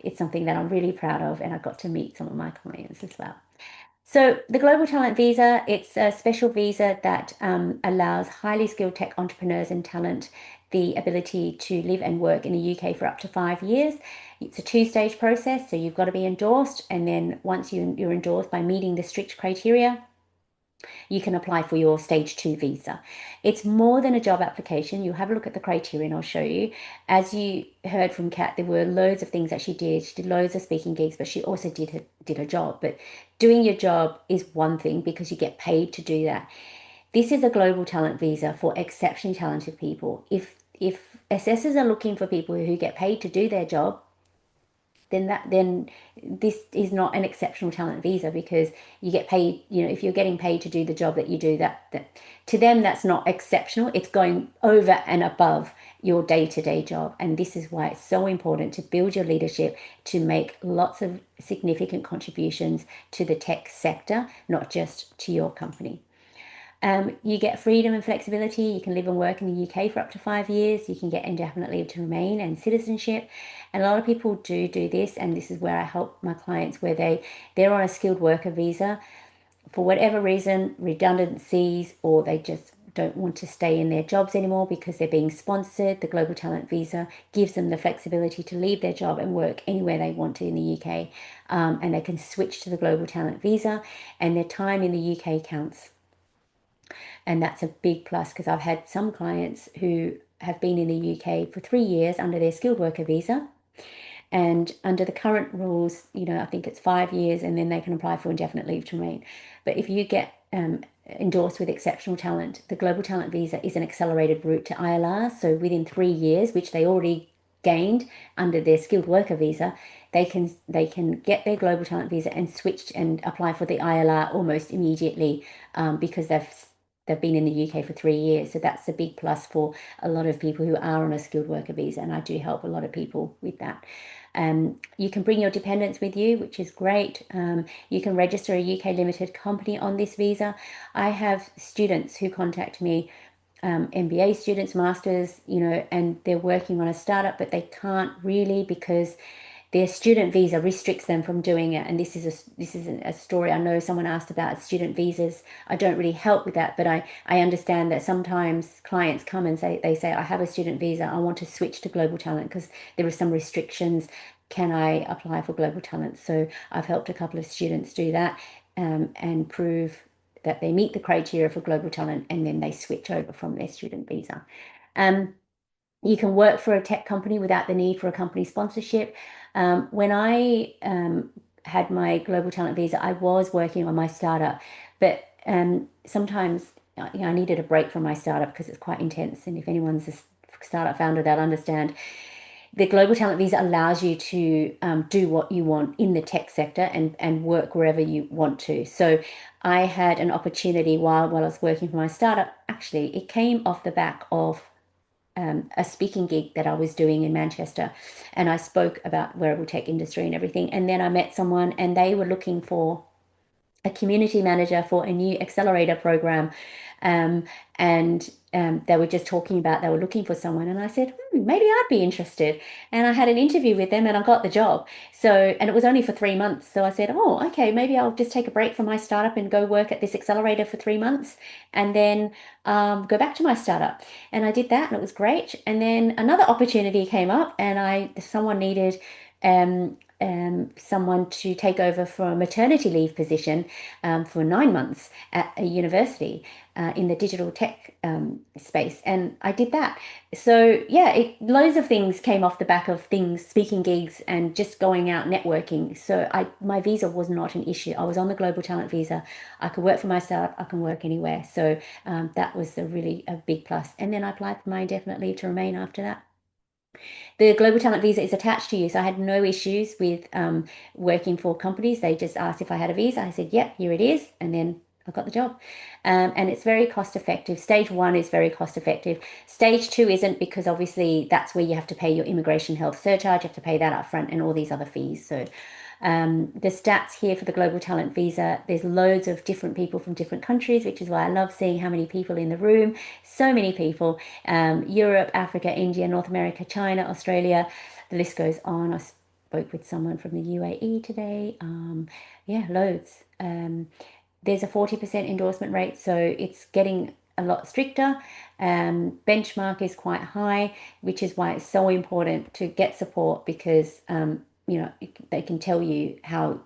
it's something that I'm really proud of, and I got to meet some of my clients as well. So the Global Talent Visa, it's a special visa that allows highly skilled tech entrepreneurs and talent the ability to live and work in the UK for up to 5 years. It's a two-stage process, so you've got to be endorsed, and then once you're endorsed by meeting the strict criteria, you can apply for your stage 2 visa. It's more than a job application. You have a look at the criteria and I'll show you. As you heard from Kat, there were loads of things that she did. She did loads of speaking gigs, but she also did her job. But doing your job is one thing, because you get paid to do that. This is a global talent visa for exceptionally talented people. If assessors are looking for people who get paid to do their job, then this is not an exceptional talent visa, because you get paid, if you're getting paid to do the job that you do, that to them, that's not exceptional. It's going over and above your day-to-day job. And this is why it's so important to build your leadership, to make lots of significant contributions to the tech sector, not just to your company. You get freedom and flexibility. You can live and work in the UK for up to 5 years. You can get indefinite leave to remain and citizenship. And a lot of people do this, and this is where I help my clients, where they're on a skilled worker visa for whatever reason, redundancies, or they just don't want to stay in their jobs anymore because they're being sponsored. The Global Talent Visa gives them the flexibility to leave their job and work anywhere they want to in the UK. And they can switch to the Global Talent Visa, and their time in the UK counts. And that's a big plus, because I've had some clients who have been in the UK for 3 years under their skilled worker visa. And under the current rules, I think it's 5 years, and then they can apply for indefinite leave to remain. But if you get endorsed with exceptional talent, the Global Talent Visa is an accelerated route to ILR. So within 3 years, which they already gained under their skilled worker visa, they can get their Global Talent Visa and switch and apply for the ILR almost immediately, because they've been in the UK for 3 years. So that's a big plus for a lot of people who are on a skilled worker visa, and I do help a lot of people with that. You can bring your dependents with you, which is great. You can register a UK limited company on this visa. I have students who contact me, MBA students, masters, and they're working on a startup, but they can't really, because their student visa restricts them from doing it. And this is a story. I know someone asked about student visas. I don't really help with that, but I understand that sometimes clients come and say, I have a student visa, I want to switch to global talent because there are some restrictions. Can I apply for global talent? So I've helped a couple of students do that, and prove that they meet the criteria for global talent, and then they switch over from their student visa. You can work for a tech company without the need for a company sponsorship. When I had my global talent visa, I was working on my startup, but sometimes I needed a break from my startup because it's quite intense. And if anyone's a startup founder, they'll understand. The global talent visa allows you to do what you want in the tech sector and work wherever you want to. So I had an opportunity while I was working for my startup. Actually, it came off the back of a speaking gig that I was doing in Manchester, and I spoke about wearable tech industry and everything. And then I met someone, and they were looking for a community manager for a new accelerator program. Um, and they were just talking about they were looking for someone, and I said, maybe I'd be interested. And I had an interview with them, and I got the job. So, and it was only for 3 months. So I said, oh, okay, maybe I'll just take a break from my startup and go work at this accelerator for 3 months, and then go back to my startup. And I did that, and it was great. And then another opportunity came up, and someone needed someone to take over for a maternity leave position for 9 months at a university in the digital tech space, and I did that. So yeah, loads of things came off the back of things, speaking gigs, and just going out networking. So my visa was not an issue. I was on the global talent visa. I could work for myself. I can work anywhere. So that was a big plus. And then I applied for my indefinite leave to remain after that. The global talent visa is attached to you, so I had no issues with working for companies. They just asked if I had a visa. I said, yep, here it is, and then I got the job. And it's very cost effective. Stage 1 is very cost effective. Stage 2 isn't, because obviously that's where you have to pay your immigration health surcharge. You have to pay that up front and all these other fees. So the stats here for the global talent visa, there's loads of different people from different countries, which is why I love seeing how many people in the room. So many people. Europe, Africa, India, North America, China, Australia, the list goes on. I spoke with someone from the UAE today. Yeah, loads. There's a 40% endorsement rate, so it's getting a lot stricter. Benchmark is quite high, which is why it's so important to get support, because they can tell you how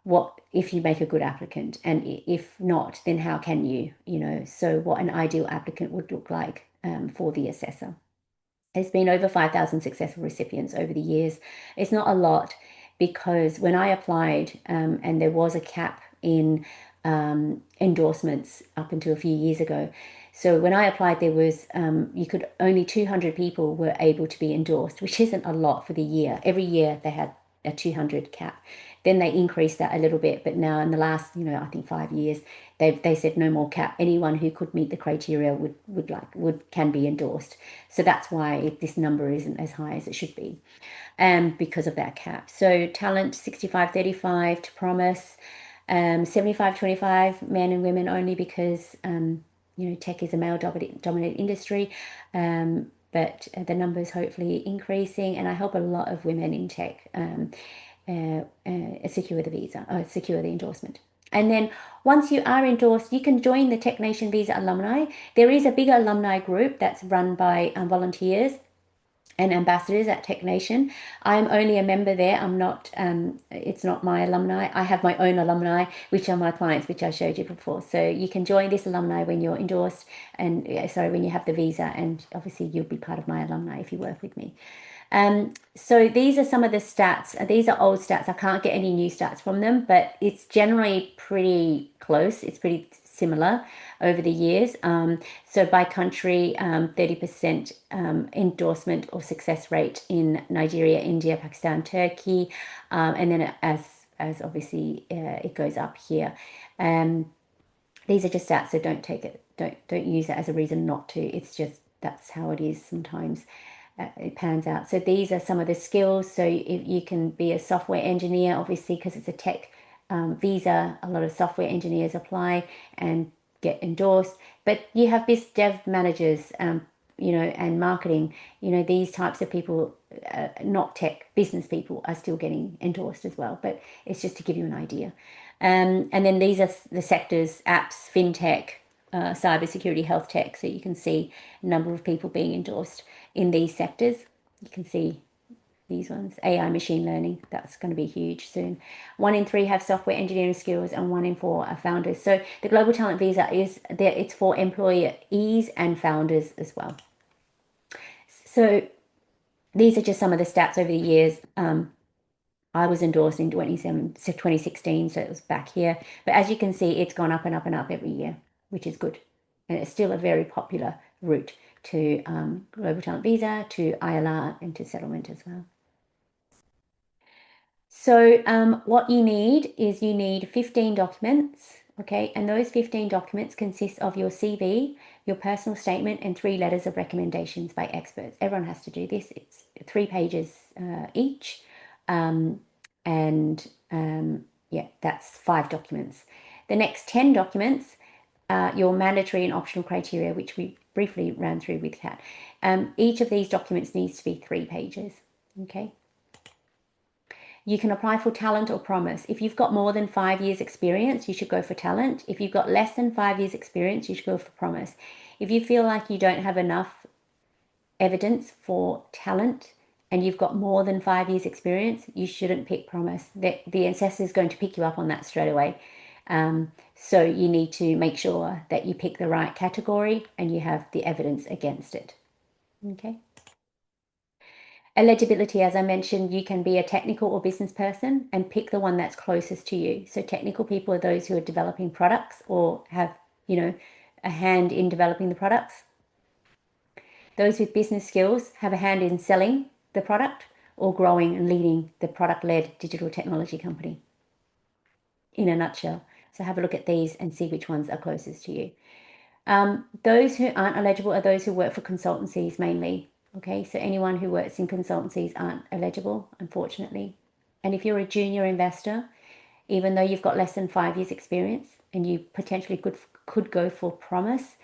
what if you make a good applicant, and if not, then how can so what an ideal applicant would look like for the assessor. There's been over 5,000 successful recipients over the years. It's not a lot, because when I applied, and there was a cap in endorsements up until a few years ago. So when I applied, there was only 200 people were able to be endorsed, which isn't a lot for the year. Every year they had a 200 cap. Then they increased that a little bit, but now in the last, I think 5 years, they said no more cap. Anyone who could meet the criteria can be endorsed. So that's why this number isn't as high as it should be, because of that cap. So talent 65-35 to promise, 75-25 men and women only, because tech is a male dominated industry. But the numbers hopefully increasing, and I help a lot of women in tech secure the endorsement. And then once you are endorsed, you can join the Tech Nation Visa alumni. There is a bigger alumni group that's run by volunteers and ambassadors at Tech Nation. I'm only a member there. I'm not, it's not my alumni. I have my own alumni, which are my clients, which I showed you before. So you can join this alumni when you're endorsed, and when you have the visa, and obviously you'll be part of my alumni if you work with me. So these are some of the stats. These are old stats. I can't get any new stats from them, but it's generally pretty close. It's pretty similar over the years. So by country, 30% endorsement or success rate in Nigeria, India, Pakistan, Turkey, and then as obviously it goes up here. These are just stats, so don't take it. Don't use it as a reason not to. It's just that's how it is sometimes. It pans out. So these are some of the skills. So if you can be a software engineer, obviously, because it's a tech visa, a lot of software engineers apply and get endorsed. But you have biz dev managers, and marketing. These types of people, not tech business people, are still getting endorsed as well. But it's just to give you an idea. And then these are the sectors: apps, fintech, cybersecurity, health tech. So you can see a number of people being endorsed in these sectors. You can see these ones. AI, machine learning, that's going to be huge soon. 1 in 3 have software engineering skills, and 1 in 4 are founders. So the global talent visa is there. It's for employees and founders as well. So these are just some of the stats over the years. I was endorsed in 2016, so it was back here. But as you can see, it's gone up and up and up every year, which is good. And it's still a very popular route to Global Talent Visa, to ILR, and to settlement as well. So what you need is you need 15 documents, okay? And those 15 documents consist of your CV, your personal statement, and 3 letters of recommendations by experts. Everyone has to do this. It's 3 pages each. Yeah, that's 5 documents. The next 10 documents, your mandatory and optional criteria, which we briefly ran through with Kat. Each of these documents needs to be 3 pages, okay? You can apply for talent or promise. If you've got more than 5 years experience, you should go for talent. If you've got less than 5 years experience, you should go for promise. If you feel like you don't have enough evidence for talent and you've got more than 5 years experience, you shouldn't pick promise. The assessor is going to pick you up on that straight away. So you need to make sure that you pick the right category and you have the evidence against it. Okay. Eligibility, as I mentioned, you can be a technical or business person and pick the one that's closest to you. So technical people are those who are developing products or have, a hand in developing the products. Those with business skills have a hand in selling the product or growing and leading the product-led digital technology company, in a nutshell. So have a look at these and see which ones are closest to you. Those who aren't eligible are those who work for consultancies mainly. Okay, so anyone who works in consultancies aren't eligible, unfortunately. And if you're a junior investor, even though you've got less than 5 years experience and you potentially could go for promise,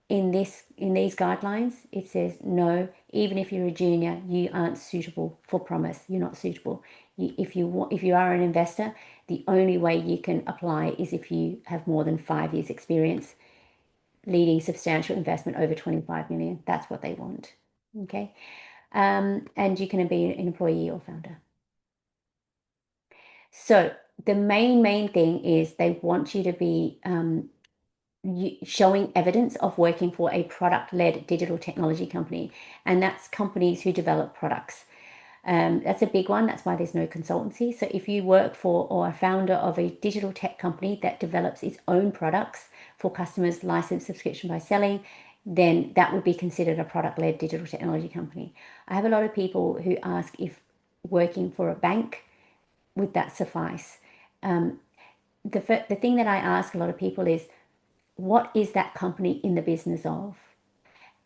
in these guidelines, it says no, even if you're a junior, you aren't suitable for promise. You're not suitable. If you are an investor, the only way you can apply is if you have more than 5 years experience leading substantial investment over 25 million. That's what they want. Okay. And you can be an employee or founder. So the main thing is they want you to be showing evidence of working for a product-led digital technology company. And that's companies who develop products. That's a big one. That's why there's no consultancy. So if you work for or a founder of a digital tech company that develops its own products for customers, licensed subscription by selling, then that would be considered a product-led digital technology company. I have a lot of people who ask if working for a bank, would that suffice? The thing that I ask a lot of people is, what is that company in the business of?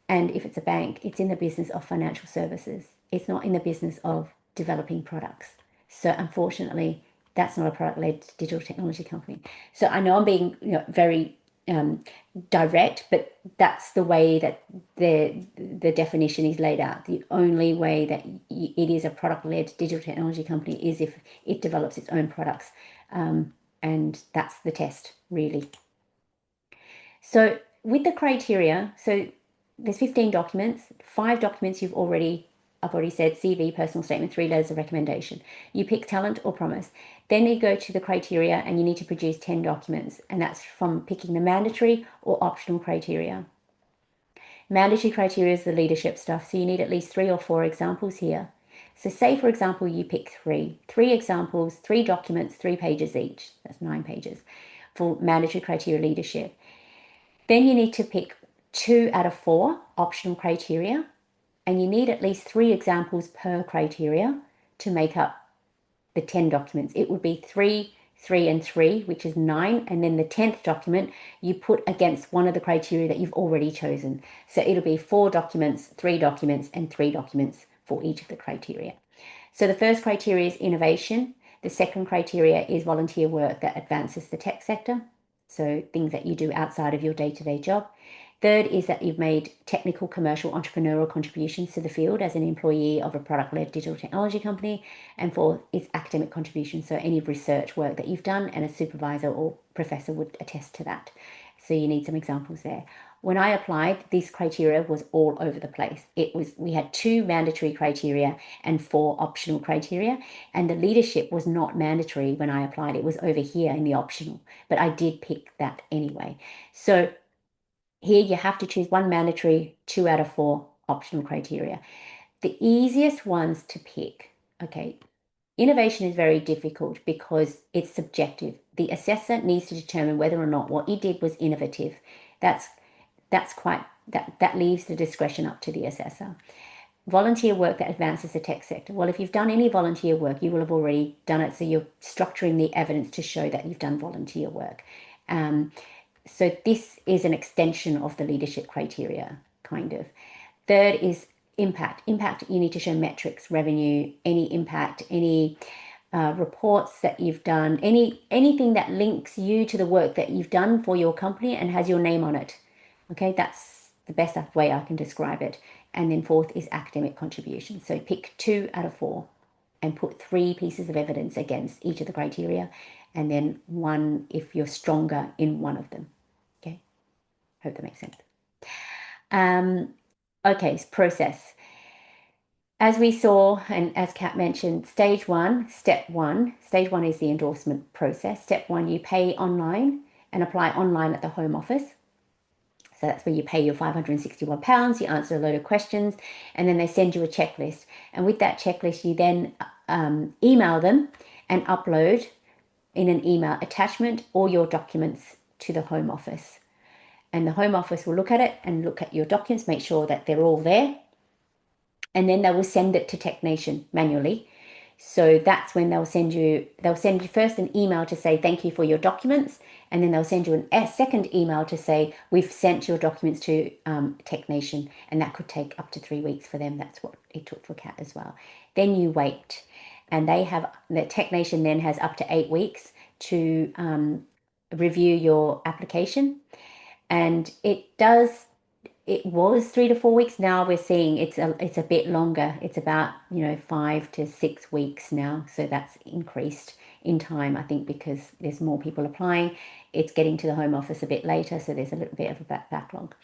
And if it's a bank, it's in the business of financial services. It's not in the business of developing products. So unfortunately, that's not a product-led digital technology company. So I know I'm being very direct, but that's the way that the definition is laid out. The only way that it is a product-led digital technology company is if it develops its own products. And that's the test, really. So with the criteria, so there's 15 documents, 5 documents I've already said, CV, personal statement, 3 letters of recommendation. You pick talent or promise. Then you go to the criteria and you need to produce 10 documents. And that's from picking the mandatory or optional criteria. Mandatory criteria is the leadership stuff. So you need at least 3 or 4 examples here. So say, for example, you pick 3 examples, 3 documents, 3 pages each. That's 9 pages for mandatory criteria leadership. Then you need to pick 2 out of 4 optional criteria, and you need at least 3 examples per criteria to make up the 10 documents. It would be 3, 3, and 3, which is 9, and then the 10th document you put against one of the criteria that you've already chosen. So it'll be 4 documents, 3 documents, and 3 documents for each of the criteria. So the first criteria is innovation. The second criteria is volunteer work that advances the tech sector. So things that you do outside of your day-to-day job. Third is that you've made technical, commercial, entrepreneurial contributions to the field as an employee of a product-led digital technology company. And fourth is academic contributions, so any research work that you've done, and a supervisor or professor would attest to that. So you need some examples there. When I applied, this criteria was all over the place. We had 2 mandatory criteria and 4 optional criteria, and the leadership was not mandatory when I applied. It was over here in the optional, but I did pick that anyway. So here you have to choose 1 mandatory, 2 out of 4 optional criteria. The easiest ones to pick, okay, Innovation is very difficult because it's subjective. The assessor needs to determine whether or not what you did was innovative. That leaves the discretion up to the assessor. Volunteer work that advances the tech sector. Well, if you've done any volunteer work, you will have already done it. So you're structuring the evidence to show that you've done volunteer work. So this is an extension of the leadership criteria, kind of. Third is impact. Impact, you need to show metrics, revenue, any impact, any reports that you've done, anything that links you to the work that you've done for your company and has your name on it. Okay, that's the best way I can describe it. And then fourth is academic contribution. So pick 2 out of 4 and put 3 pieces of evidence against each of the criteria, and then 1 if you're stronger in one of them. Okay, hope that makes sense. Okay, process. As we saw, and as Kat mentioned, step one is the endorsement process. Step 1, you pay online and apply online at the Home Office. So that's where you pay your £561, you answer a load of questions, and then they send you a checklist. And with that checklist, you then email them and upload in an email attachment all your documents to the Home Office. And the Home Office will look at it and look at your documents, make sure that they're all there. And then they will send it to TechNation manually. So that's when they'll send you first an email to say thank you for your documents, and then they'll send you a second email to say we've sent your documents to TechNation, and that could take up to 3 weeks for them. That's what it took for Kat as well. Then you wait, and the TechNation then has up to 8 weeks to review your application, and it was 3 to 4 weeks. Now we're seeing it's a bit longer. It's about 5 to 6 weeks now. So that's increased in time, I think, because there's more people applying. It's getting to the Home Office a bit later, so there's a little bit of a backlog.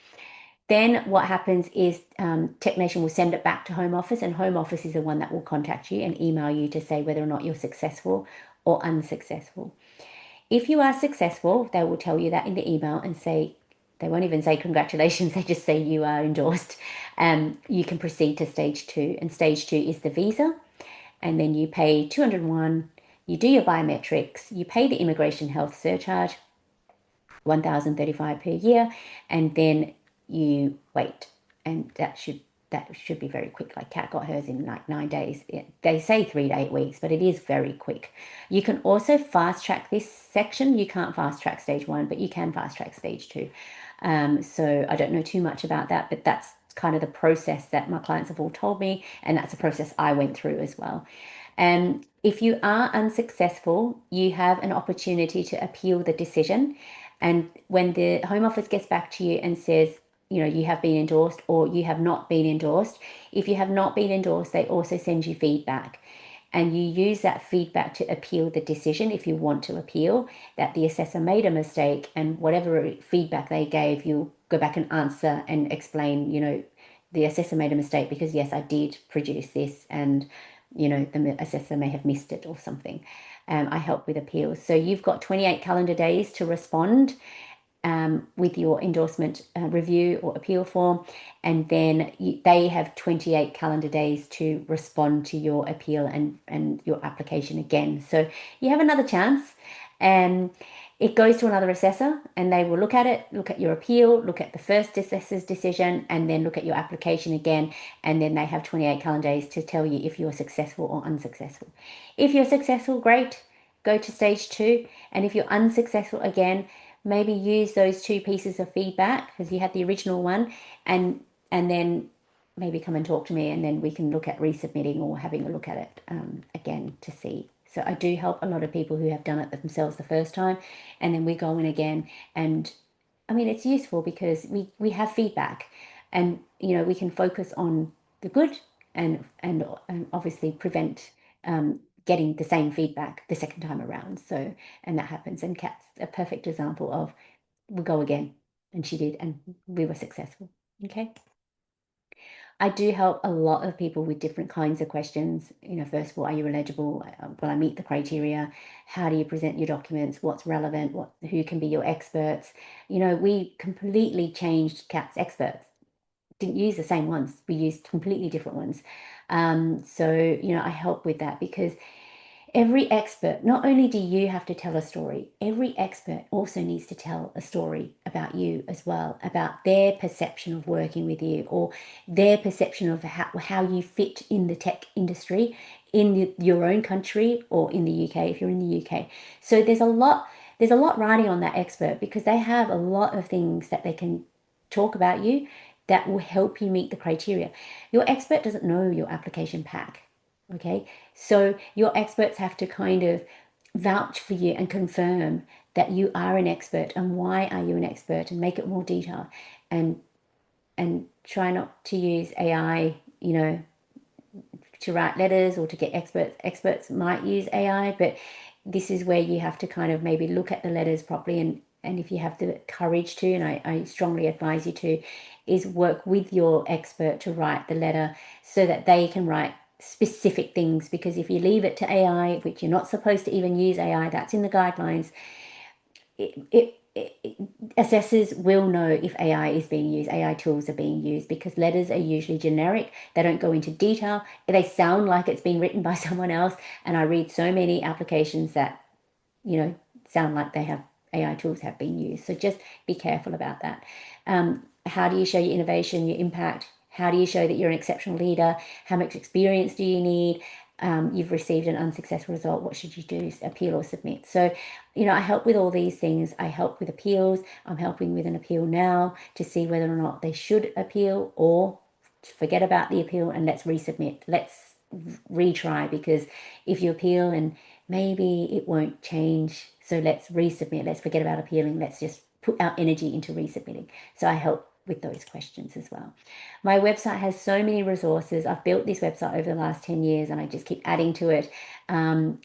Then what happens is TechNation will send it back to Home Office, and Home Office is the one that will contact you and email you to say whether or not you're successful or unsuccessful. If you are successful, they will tell you that in the email and say, they won't even say congratulations, they just say you are endorsed. You can proceed to stage 2, and stage 2 is the visa, and then you pay $201, you do your biometrics, you pay the immigration health surcharge, $1,035 per year, and then you wait, and that should be very quick. Like Kat got hers in like 9 days. They say 3 to 8 weeks, but it is very quick. You can also fast track this section. You can't fast track stage 1, but you can fast track stage 2. So I don't know too much about that, but that's kind of the process that my clients have all told me, and that's a process I went through as well. If you are unsuccessful, you have an opportunity to appeal the decision. And when the Home Office gets back to you and says, you have been endorsed or you have not been endorsed, if you have not been endorsed, they also send you feedback. And you use that feedback to appeal the decision if you want to appeal, that the assessor made a mistake, and whatever feedback they gave, you'll go back and answer and explain, the assessor made a mistake because, yes, I did produce this, and, the assessor may have missed it or something. I help with appeals. So you've got 28 calendar days to respond with your endorsement review or appeal form, and then they have 28 calendar days to respond to your appeal and your application again. So you have another chance, and it goes to another assessor, and they will look at it, look at your appeal, look at the first assessor's decision, and then look at your application again, and then they have 28 calendar days to tell you if you're successful or unsuccessful. If you're successful, great, go to stage 2, and if you're unsuccessful, again, maybe use those 2 pieces of feedback because you had the original one, and then maybe come and talk to me, and then we can look at resubmitting or having a look at it again to see. So I do help a lot of people who have done it themselves the first time, and then we go in again, and I mean, it's useful because we have feedback, and we can focus on the good and obviously prevent getting the same feedback the second time around. So, and that happens. And Kat's a perfect example of, we'll go again. And she did, and we were successful. Okay. I do help a lot of people with different kinds of questions. First of all, are you eligible? Will I meet the criteria? How do you present your documents? What's relevant? Who can be your experts? We completely changed Kat's experts. Didn't use the same ones. We used completely different ones. So, I help with that because every expert, not only do you have to tell a story, every expert also needs to tell a story about you as well, about their perception of working with you, or their perception of how you fit in the tech industry in your own country or in the UK if you're in the UK. So there's a lot riding on that expert, because they have a lot of things that they can talk about you that will help you meet the criteria. Your expert doesn't know your application pack. Okay, so your experts have to kind of vouch for you and confirm that you are an expert, and why are you an expert, and make it more detailed, and try not to use AI, to write letters or to get experts. Experts might use AI, but this is where you have to kind of maybe look at the letters properly, and if you have the courage to, and I strongly advise you to, is work with your expert to write the letter so that they can write specific things. Because if you leave it to AI, which you're not supposed to even use AI, that's in the guidelines, assessors will know if AI is being used, AI tools are being used, because letters are usually generic. They don't go into detail. They sound like it's being written by someone else. And I read so many applications that, sound like they have AI tools have been used. So just be careful about that. How do you show your innovation, your impact? How do you show that you're an exceptional leader? How much experience do you need? You've received an unsuccessful result. What should you do? Appeal or submit? So, I help with all these things. I help with appeals. I'm helping with an appeal now to see whether or not they should appeal, or forget about the appeal and let's resubmit. Let's retry, because if you appeal and maybe it won't change, so let's resubmit. Let's forget about appealing. Let's just put our energy into resubmitting. So I help with those questions as well. My website has so many resources. I've built this website over the last 10 years and I just keep adding to it.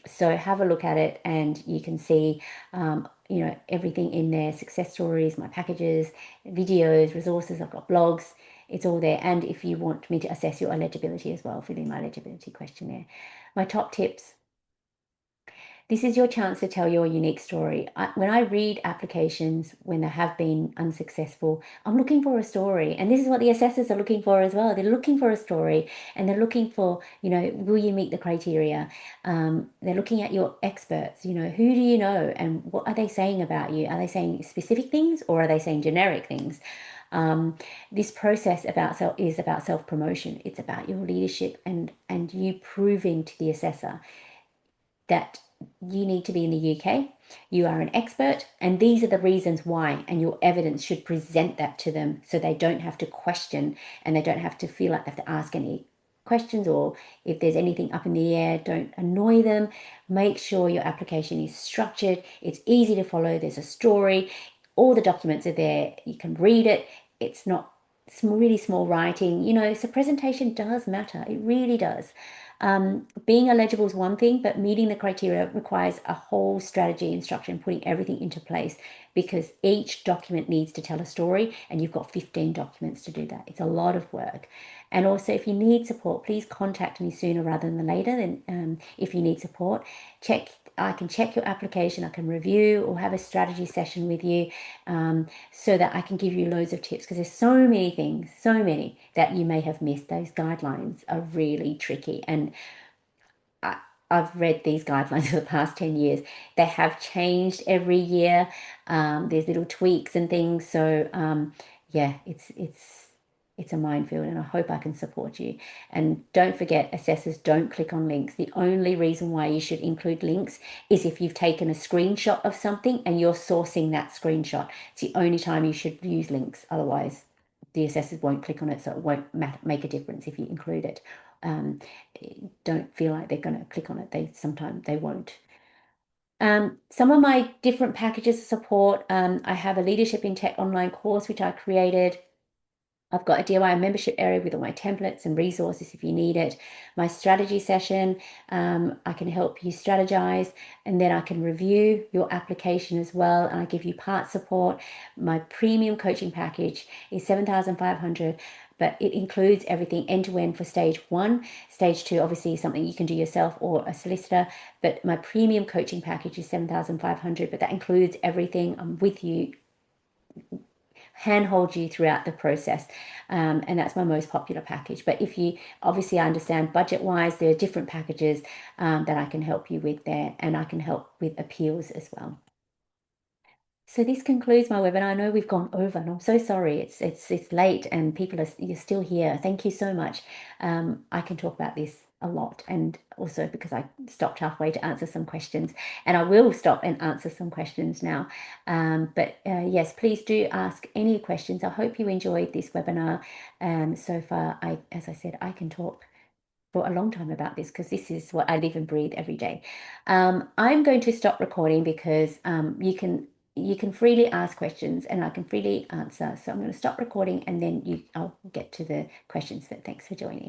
So have a look at it and you can see, everything in there: success stories, my packages, videos, resources. I've got blogs. It's all there. And if you want me to assess your eligibility as well, fill in my eligibility questionnaire. My top tips: this is your chance to tell your unique story. When I read applications, when they have been unsuccessful, I'm looking for a story. And this is what the assessors are looking for as well. They're looking for a story, and they're looking for, will you meet the criteria? They're looking at your experts, who do you know and what are they saying about you? Are they saying specific things or are they saying generic things? This process is about self-promotion. It's about your leadership and you proving to the assessor that you need to be in the UK, you are an expert, and these are the reasons why, and your evidence should present that to them so they don't have to question and they don't have to feel like they have to ask any questions, or if there's anything up in the air, don't annoy them. Make sure your application is structured, it's easy to follow, there's a story, all the documents are there, you can read it, it's not really small writing, so presentation does matter, it really does. Being eligible is one thing, but meeting the criteria requires a whole strategy and structure and putting everything into place, because each document needs to tell a story and you've got 15 documents to do that. It's a lot of work. And also, if you need support, please contact me sooner rather than later. Then if you need support, I can check your application, I can review or have a strategy session with you, so that I can give you loads of tips, because there's so many things, so many that you may have missed. Those guidelines are really tricky, and I've read these guidelines for the past 10 years. They have changed every year. There's little tweaks and things. So yeah, it's a minefield, and I hope I can support you. And don't forget, assessors don't click on links. The only reason why you should include links is if you've taken a screenshot of something and you're sourcing that screenshot. It's the only time you should use links. Otherwise, the assessors won't click on it, so it won't make a difference if you include it. Don't feel like they're going to click on it. Sometimes they won't. Some of my different packages of support, I have a leadership in tech online course which I created. I've got a DIY membership area with all my templates and resources if you need it. My strategy session, I can help you strategize, and then I can review your application as well, and I give you part support. My premium coaching package is $7,500, but it includes everything end-to-end for stage 1. Stage 2, obviously, is something you can do yourself or a solicitor, but my premium coaching package is $7,500, but that includes everything. I'm with you handhold you throughout the process. And that's my most popular package. But if you, obviously I understand budget-wise, there are different packages that I can help you with there, and I can help with appeals as well. So this concludes my webinar. I know we've gone over, and I'm so sorry. It's late, and you're still here. Thank you so much. I can talk about this a lot, and also because I stopped halfway to answer some questions, and I will stop and answer some questions now. But yes, please do ask any questions. I hope you enjoyed this webinar. So far, as I said, I can talk for a long time about this because this is what I live and breathe every day. I'm going to stop recording because you can freely ask questions and I can freely answer. So I'm going to stop recording, and then I'll get to the questions. But thanks for joining.